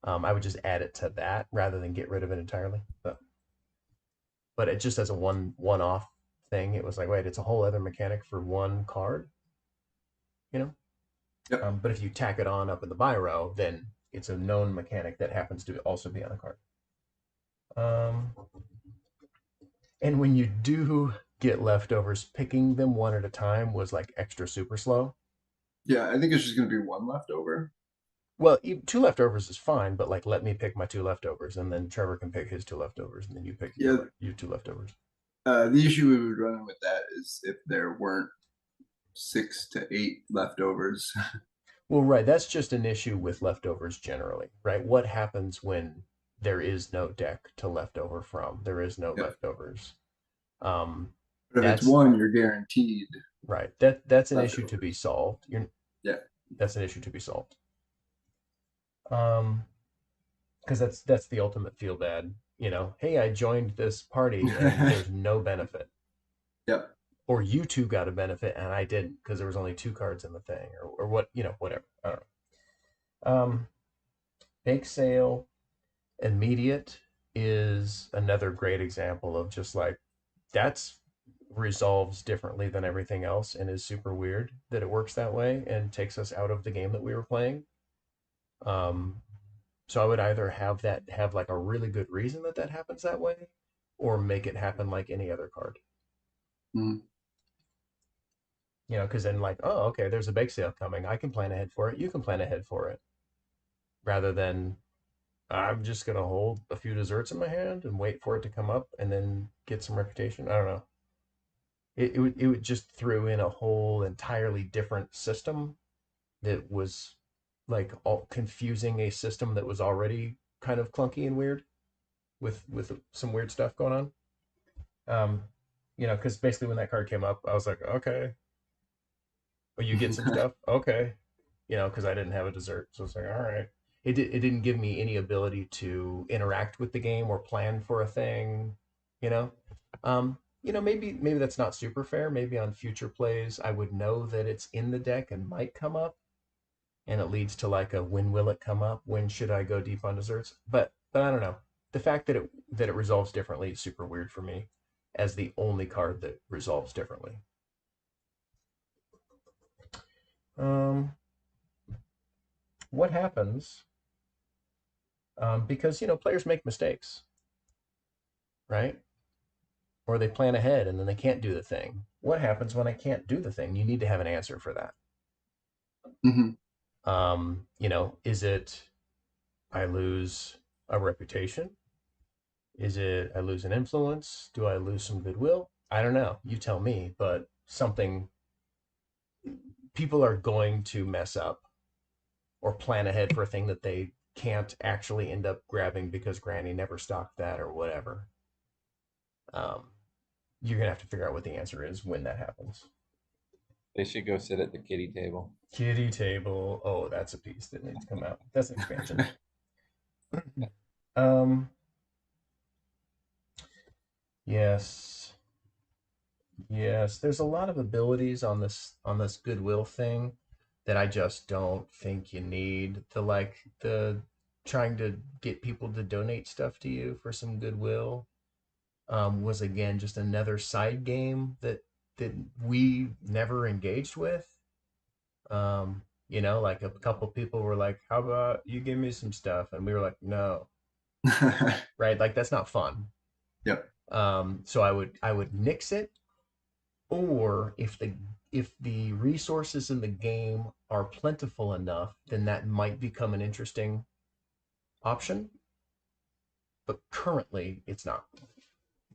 I would just add it to that rather than get rid of it entirely. But it just as a one-off thing, it was like, wait, it's a whole other mechanic for one card, you know. Yep. But if you tack it on up in the buy row, then it's a known mechanic that happens to also be on a card. Um, and when you do get leftovers, picking them one at a time was like extra super slow. Yeah, I think it's just gonna be one leftover. Well, 2 leftovers is fine, but like let me pick my 2 leftovers, and then Trevor can pick his 2 leftovers, and then you pick Yeah. your 2 leftovers. The issue we would run with that is if there weren't 6 to 8 leftovers. Well, right, that's just an issue with leftovers generally, right? What happens when there is no deck to leftover from? There is no Yep. leftovers. Um, But if it's that's one, you're guaranteed right. That's an issue to be leftovers. solved. Yeah. That's an issue to be solved. Because that's the ultimate feel bad. Hey, I joined this party and there's no benefit, Yep. or you two got a benefit and I didn't because there was only 2 cards in the thing, or what, whatever. I don't know. Bake sale immediate is another great example of just like that's resolves differently than everything else and is super weird that it works that way and takes us out of the game that we were playing. Um, so I would either have like a really good reason that happens that way, or make it happen like any other card. Mm. Because then like, oh, okay, there's a bake sale coming. I can plan ahead for it. You can plan ahead for it, rather than I'm just gonna hold a few desserts in my hand and wait for it to come up and then get some reputation. I don't know. It would just throw in a whole entirely different system that was like all confusing a system that was already kind of clunky and weird with some weird stuff going on. Because basically when that card came up, I was like, okay, Oh, you get some stuff? Okay. You know, because I didn't have a dessert. So it's like, all right. It didn't give me any ability to interact with the game or plan for a thing, you know? Maybe that's not super fair. Maybe on future plays I would know that it's in the deck and might come up, and it leads to like a when will it come up? When should I go deep on desserts? But I don't know. The fact that it resolves differently is super weird for me as the only card that resolves differently. Um, what happens? Because players make mistakes, right? Or they plan ahead and then they can't do the thing. What happens when I can't do the thing? You need to have an answer for that. Hmm. Is it I lose a reputation? Is it I lose an influence? Do I lose some goodwill? I don't know. You tell me, but something people are going to mess up or plan ahead for a thing that they can't actually end up grabbing because Granny never stocked that or whatever. Um, you're gonna have to figure out what the answer is when that happens. They should go sit at the kitty table. Kitty table. Oh, that's a piece that needs to come out. That's an expansion. um. Yes. Yes. There's a lot of abilities on this goodwill thing that I just don't think you need. The trying to get people to donate stuff to you for some goodwill was again just another side game that we never engaged with. Like a couple people were like, "How about you give me some stuff?" And we were like, "No." Right? Like that's not fun. Yep. So I would nix it, or if the resources in the game are plentiful enough, then that might become an interesting option. But currently, it's not.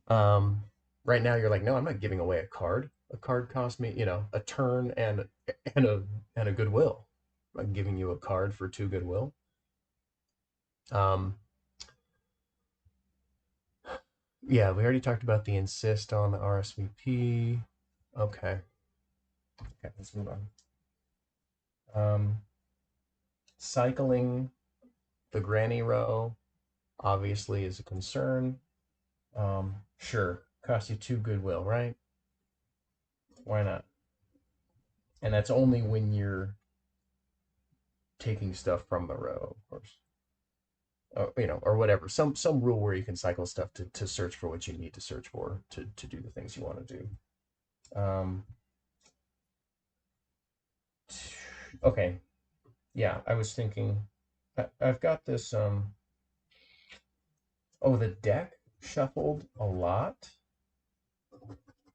Um, right now, you're like, no, I'm not giving away a card. A card cost me, a turn and a goodwill. I'm giving you a card for 2 goodwill. Um, yeah, we already talked about the insist on the RSVP. Okay. Okay, let's move on. Cycling the granny row obviously is a concern. Sure, cost you 2 goodwill, right? Why not? And that's only when you're taking stuff from the row, of course. Or whatever. Some rule where you can cycle stuff to search for what you need to search for to do the things you want to do. Okay. Yeah, I was thinking I've got this the deck shuffled a lot,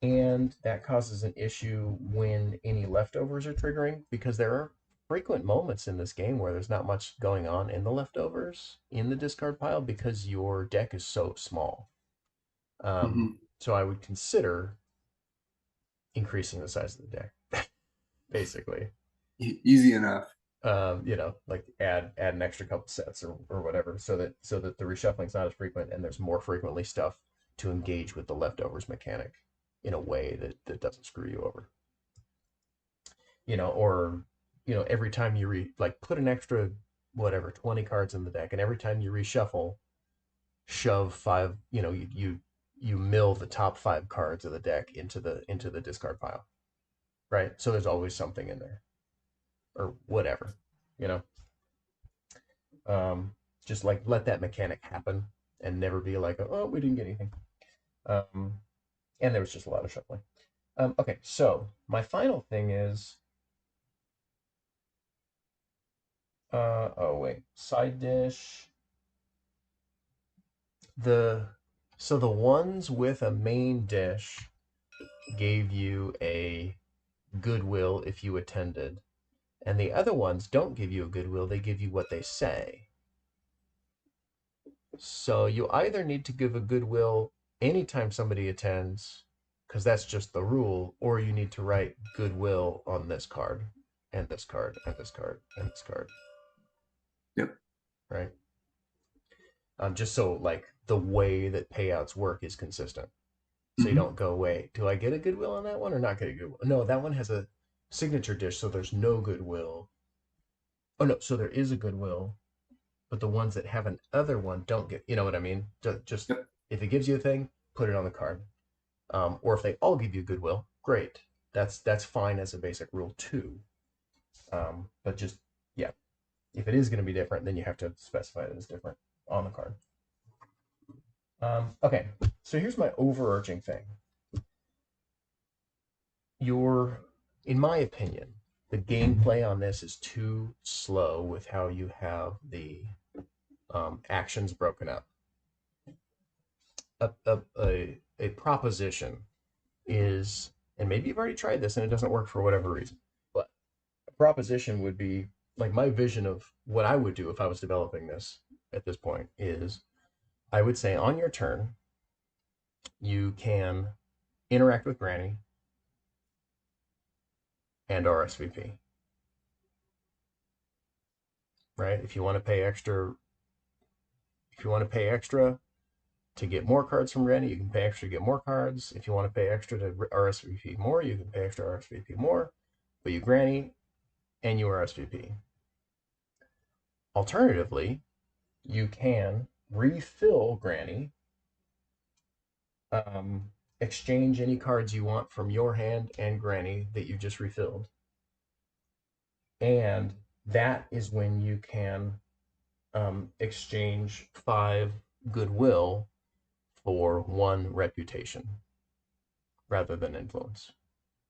and that causes an issue when any leftovers are triggering because there are frequent moments in this game where there's not much going on in the leftovers in the discard pile because your deck is so small. Hmm. So I would consider increasing the size of the deck, basically. Easy enough. Like add an extra couple sets or whatever, so that the reshuffling's not as frequent and there's more frequently stuff to engage with the leftovers mechanic in a way that doesn't screw you over. Or every time you put an extra whatever 20 cards in the deck, and every time you reshuffle, shove five. You mill the top 5 cards of the deck into the discard pile, right? So there's always something in there, or whatever, you know. Just like let that mechanic happen and never be like, oh, we didn't get anything. And there was just a lot of shuffling. Okay, so my final thing is, oh wait, side dish. The ones with a main dish gave you a goodwill if you attended, and the other ones don't give you a goodwill. They give you what they say. So you either need to give a goodwill anytime somebody attends, because that's just the rule, or you need to write goodwill on this card, and this card, and this card, and this card. Yep. Right? Just so like the way that payouts work is consistent. So you Hmm. don't go, wait, do I get a goodwill on that one or not get a goodwill? No, that one has a signature dish, so there's no goodwill. Oh no, so there is a goodwill, but the ones that have an other one don't get. You know what I mean? Just Yep. if it gives you a thing, put it on the card. Or if they all give you goodwill, great. That's fine as a basic rule too. But just yeah, if it is going to be different, then you have to specify it as different on the card. Okay, so here's my overarching thing. In my opinion, the gameplay on this is too slow with how you have the actions broken up. A proposition is, and maybe you've already tried this and it doesn't work for whatever reason, but a proposition would be like my vision of what I would do if I was developing this at this point is I would say on your turn, you can interact with Granny and RSVP, right? If you want to pay extra to get more cards from Granny, you can pay extra to get more cards. If you want to pay extra to RSVP more, you can pay extra RSVP more. But you Granny and you RSVP. Alternatively, you can refill Granny, exchange any cards you want from your hand and Granny that you just refilled. And that is when you can exchange 5 goodwill for 1 reputation rather than influence.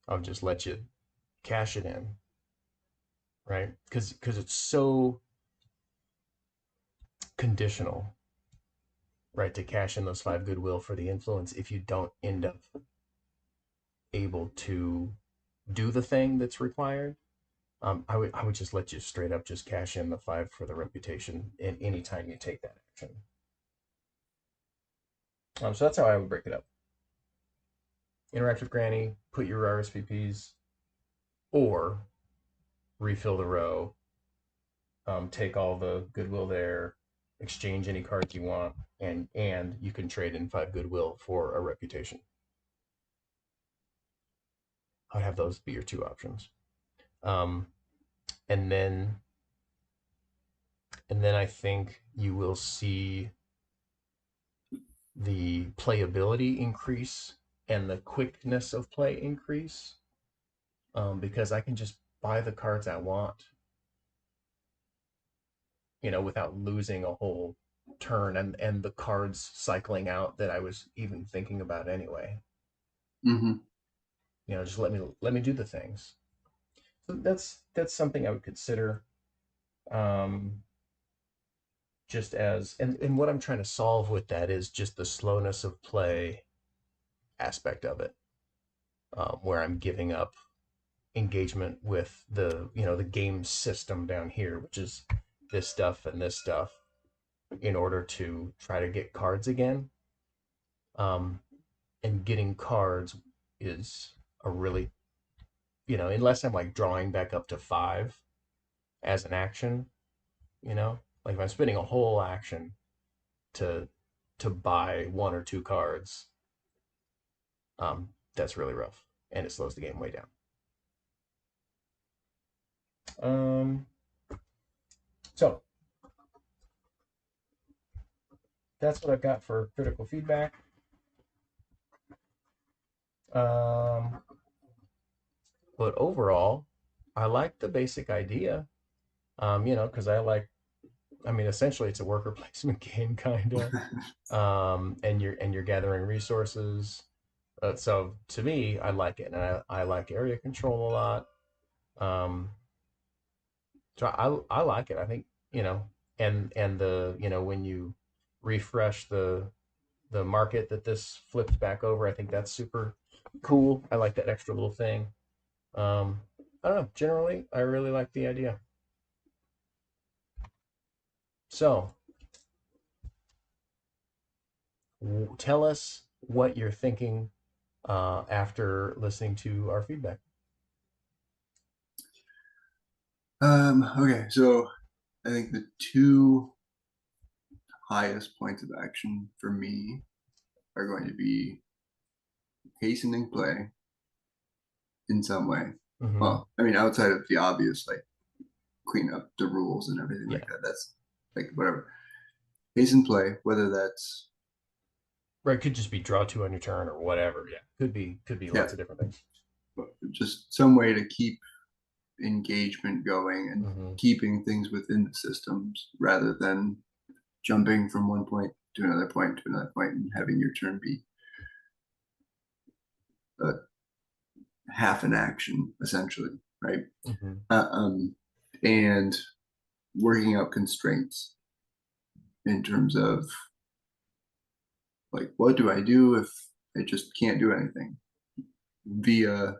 I'll just let you cash it in, right? Because it's so conditional, right, to cash in those 5 goodwill for the influence if you don't end up able to do the thing that's required. I would just let you straight up just cash in the 5 for the reputation in any time you take that action. So that's how I would break it up. Interact with Granny, put your RSVPs, or refill the row, take all the goodwill there, exchange any cards you want, and you can trade in 5 goodwill for a reputation. I'd have those be your 2 options. And then I think you will see the playability increase and the quickness of play increase, because I can just buy the cards I want, without losing a whole turn and the cards cycling out that I was even thinking about anyway. Mm-hmm. Just let me do the things. So that's something I would consider. Just as and what I'm trying to solve with that is just the slowness of play aspect of it, where I'm giving up engagement with the game system down here, which is this stuff and this stuff, in order to try to get cards again. And getting cards is a really, unless I'm like drawing back up to 5 as an action, like if I'm spending a whole action to buy 1 or 2 cards, that's really rough and it slows the game way down. So that's what I've got for critical feedback. But overall, I like the basic idea. Because essentially it's a worker placement game, kind of. And you're gathering resources. So to me, I like it, and I like area control a lot. So I like it. I think and the when you refresh the market that this flipped back over, I think that's super cool. I like that extra little thing. I don't know. Generally, I really like the idea. So, tell us what you're thinking after listening to our feedback. Okay, so I think the 2 highest points of action for me are going to be hastening play in some way. Mm-hmm. Well, I mean, outside of the obvious, like clean up the rules and everything Yeah. like that. That's like whatever. Pace and play, whether that's Right, could just be draw two on your turn or whatever. Yeah, could be yeah, lots of different things. just some way to keep engagement going and Mm-hmm. keeping things within the systems rather than jumping from one point to another point to another point and having your turn be a half an action essentially, right? Mm-hmm. And working out constraints in terms of like, what do I do if I just can't do anything via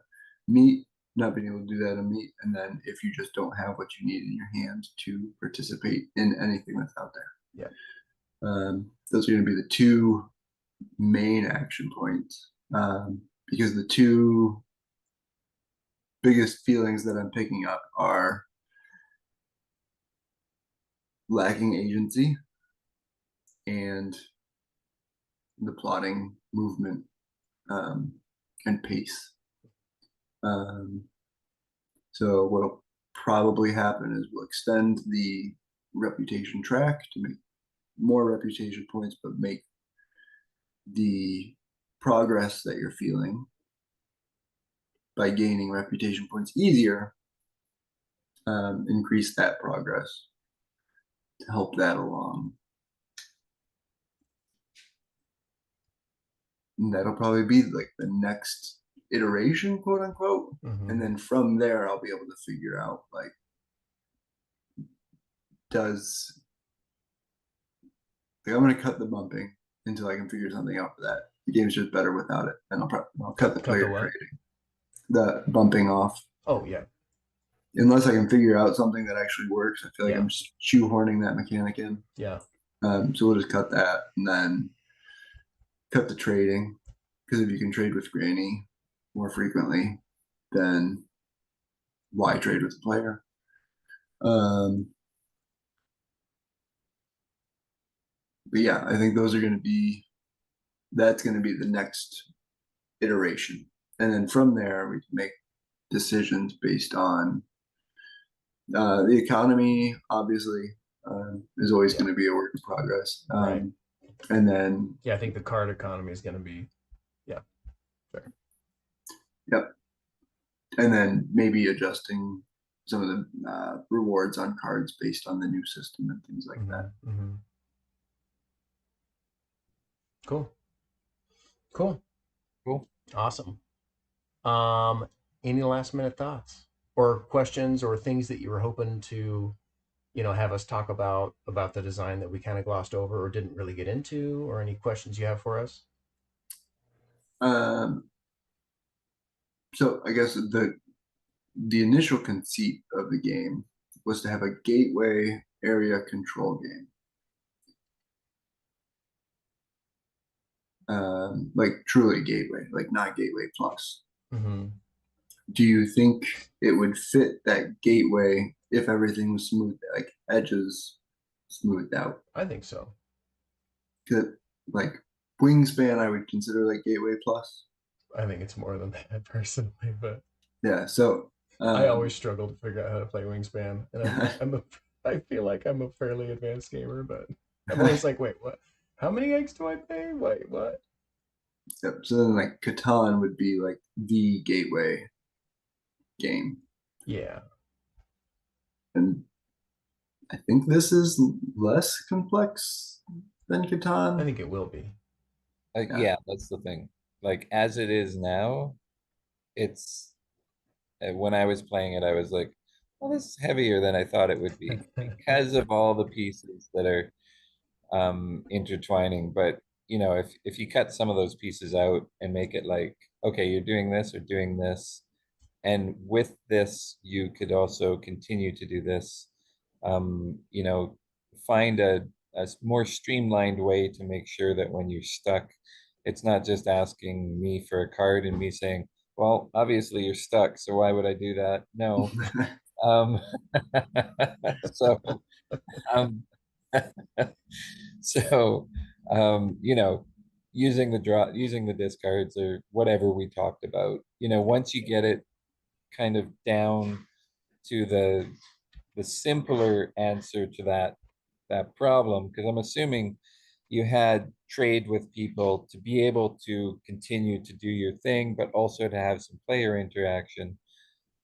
meat, not being able to do that in meat, and then if you just don't have what you need in your hand to participate in anything that's out there. Yeah. Those are going to be the two main action points, because the two biggest feelings that I'm picking up are lacking agency and the plotting movement, and pace. So what'll probably happen is we'll extend the reputation track to make more reputation points, but make the progress that you're feeling by gaining reputation points easier, increase that progress to help that along. And that'll probably be like the next iteration, quote unquote. Mm-hmm. And then from there, I'll be able to figure out like, I'm going to cut the bumping until I can figure something out for that. The game's just better without it, and I'll cut the player what? trading, the bumping off. Oh yeah. Unless I can figure out something that actually works, I feel like Yeah. I'm just shoehorning that mechanic in. Yeah. So we'll just cut that and then cut the trading, because if you can trade with Granny more frequently, then why trade with the player? But yeah, I think those are going to be, that's going to be the next iteration. And then from there, we can make decisions based on the economy, obviously, is always Yeah. going to be a work in progress. Right. And then, Yeah, I think the card economy is going to be, yeah, fair. yep. And then maybe adjusting some of the rewards on cards based on the new system and things like Mm-hmm. that. Mm-hmm. Cool. Cool. Cool. Awesome. Any last minute thoughts or questions or things that you were hoping to, have us talk about the design that we kind of glossed over or didn't really get into, or any questions you have for us? Um, so I guess the initial conceit of the game was to have a gateway area control game. Like truly gateway, like not gateway plus. Mm-hmm. Do you think it would fit that gateway if everything was smooth, like edges smoothed out? I think so. Like Wingspan, I would consider like gateway plus. I think it's more than that personally, but Yeah, so I always struggle to figure out how to play Wingspan, and I feel like I'm a fairly advanced gamer, but I'm always like, wait, what? How many eggs do I pay? Wait, what? yep, so then like Catan would be like the gateway game. Yeah. And I think this is less complex than I Catan. think it will be. Yeah, that's the thing. Like as it is now, it's when I was playing it, I was like, well, this is heavier than I thought it would be because of all the pieces that are intertwining. But if you cut some of those pieces out and make it like, okay, you're doing this or doing this, and with this, you could also continue to do this. You know, find a more streamlined way to make sure that when you're stuck, it's not just asking me for a card and me saying, well, obviously you're stuck, so why would I do that? No. Um, so, um, so, you know, using the discards or whatever we talked about, once you get it kind of down to the simpler answer to that problem, because I'm assuming you had trade with people to be able to continue to do your thing, but also to have some player interaction.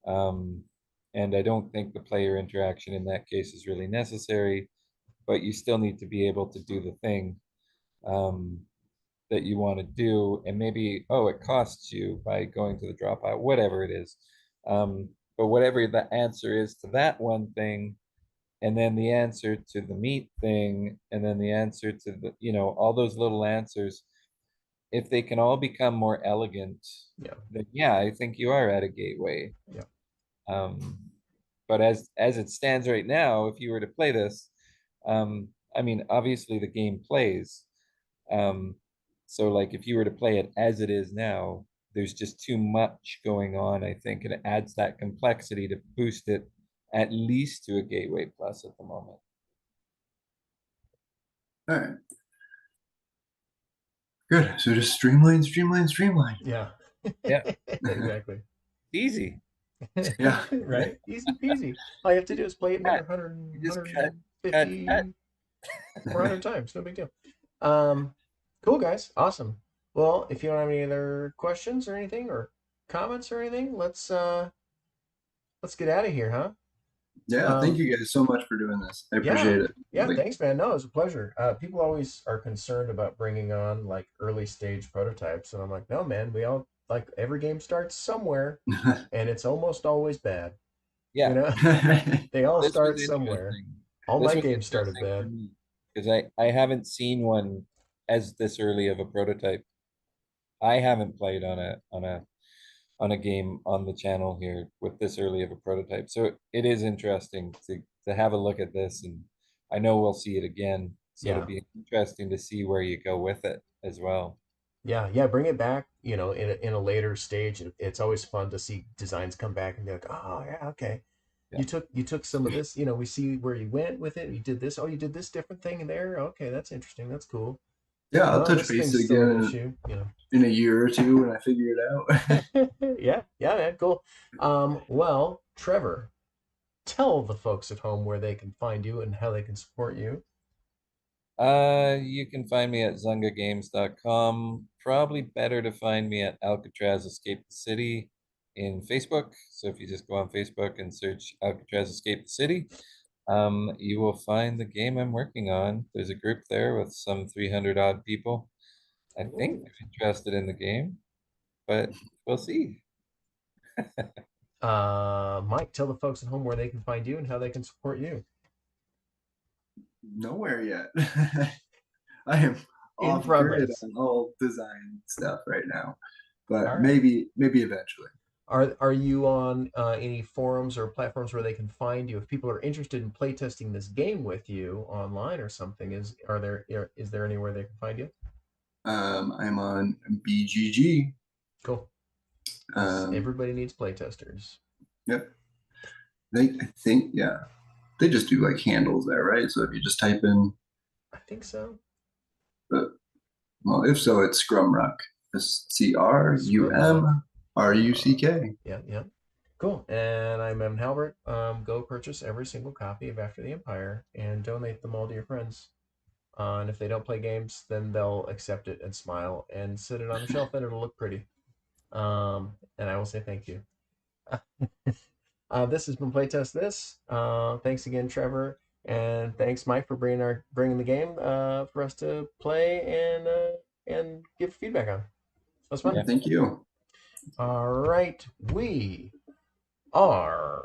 Um, and I don't think the player interaction in that case is really necessary, but you still need to be able to do the thing um, that you want to do. And maybe, oh, it costs you by going to the dropout, whatever it is. But whatever the answer is to that one thing, and then the answer to the meat thing, and then the answer to the, all those little answers, if they can all become more elegant, Yeah. then yeah, I think you are at a gateway. Yeah. But as it stands right now, if you were to play this, I mean, obviously the game plays. Um, so like if you were to play it as it is now, there's just too much going on, I think, and it adds that complexity to boost it at least to a gateway plus at the moment. All right. Good. So just streamline, streamline, streamline. Yeah. Yeah. Exactly. Easy. Yeah. Right? Easy peasy. All you have to do is play it another 100, You just cut, 150, 400 times. No big deal. Cool, guys. Awesome. Well, if you don't have any other questions or anything or comments or anything, let's get out of here, huh? Yeah. Thank you guys so much for doing this. I appreciate it. Yeah, Really. thanks, man. No, it was a pleasure. People always are concerned about bringing on like early stage prototypes, and I'm like, no, man. We all like every game starts somewhere, and it's almost always bad. You yeah. know, they all This was start somewhere. interesting. All This my was games started interesting for bad. me because I haven't seen one as this early of a prototype. I haven't played on a game on the channel here with this early of a prototype. So it is interesting to have a look at this, and I know we'll see it again. So it'll Yeah, be interesting to see where you go with it as well. yeah. Bring it back. You know, in a later stage, it's always fun to see designs come back and be like, oh yeah, okay. Yeah. You took some of this. You know, we see where you went with it. You did this. Oh, you did this different thing in there. Okay, that's interesting. That's cool. Yeah, I'll Oh, touch this base thing's still an again issue. You in a year or two when I figure it out. know. Yeah, man, cool. Well, Trevor, tell the folks at home where they can find you and how they can support you. You can find me at zungagames.com. Probably better to find me at Alcatraz Escape the City in Facebook. So if you just go on Facebook and search Alcatraz Escape the City, you will find the game I'm working on. There's a group there with some 300 odd people. I think Ooh. they're interested in the game, but we'll see. Mike, tell the folks at home where they can find you and how they can support you. Nowhere yet. I am In off grid progress. on all design stuff right now, All but right. maybe eventually. Are you on any forums or platforms where they can find you if people are interested in playtesting this game with you online or something? Is there anywhere they can find you? I'm on BGG. Cool. Um, Everybody needs playtesters. yep. I think yeah, they just do like handles there, right? So if you just type in, I think so. well, if so, it's Scrumruck. Scrumruck. SCRUMRUCK. Yeah. Cool. And I'm Evan Halbert. Go purchase every single copy of After the Empire and donate them all to your friends. And if they don't play games, then they'll accept it and smile and sit it on the shelf, and it'll look pretty. And I will say thank you. This has been Playtest This. Thanks again, Trevor, and thanks, Mike, for bringing the game for us to play and give feedback on. That's fun. Thank you. All right, we are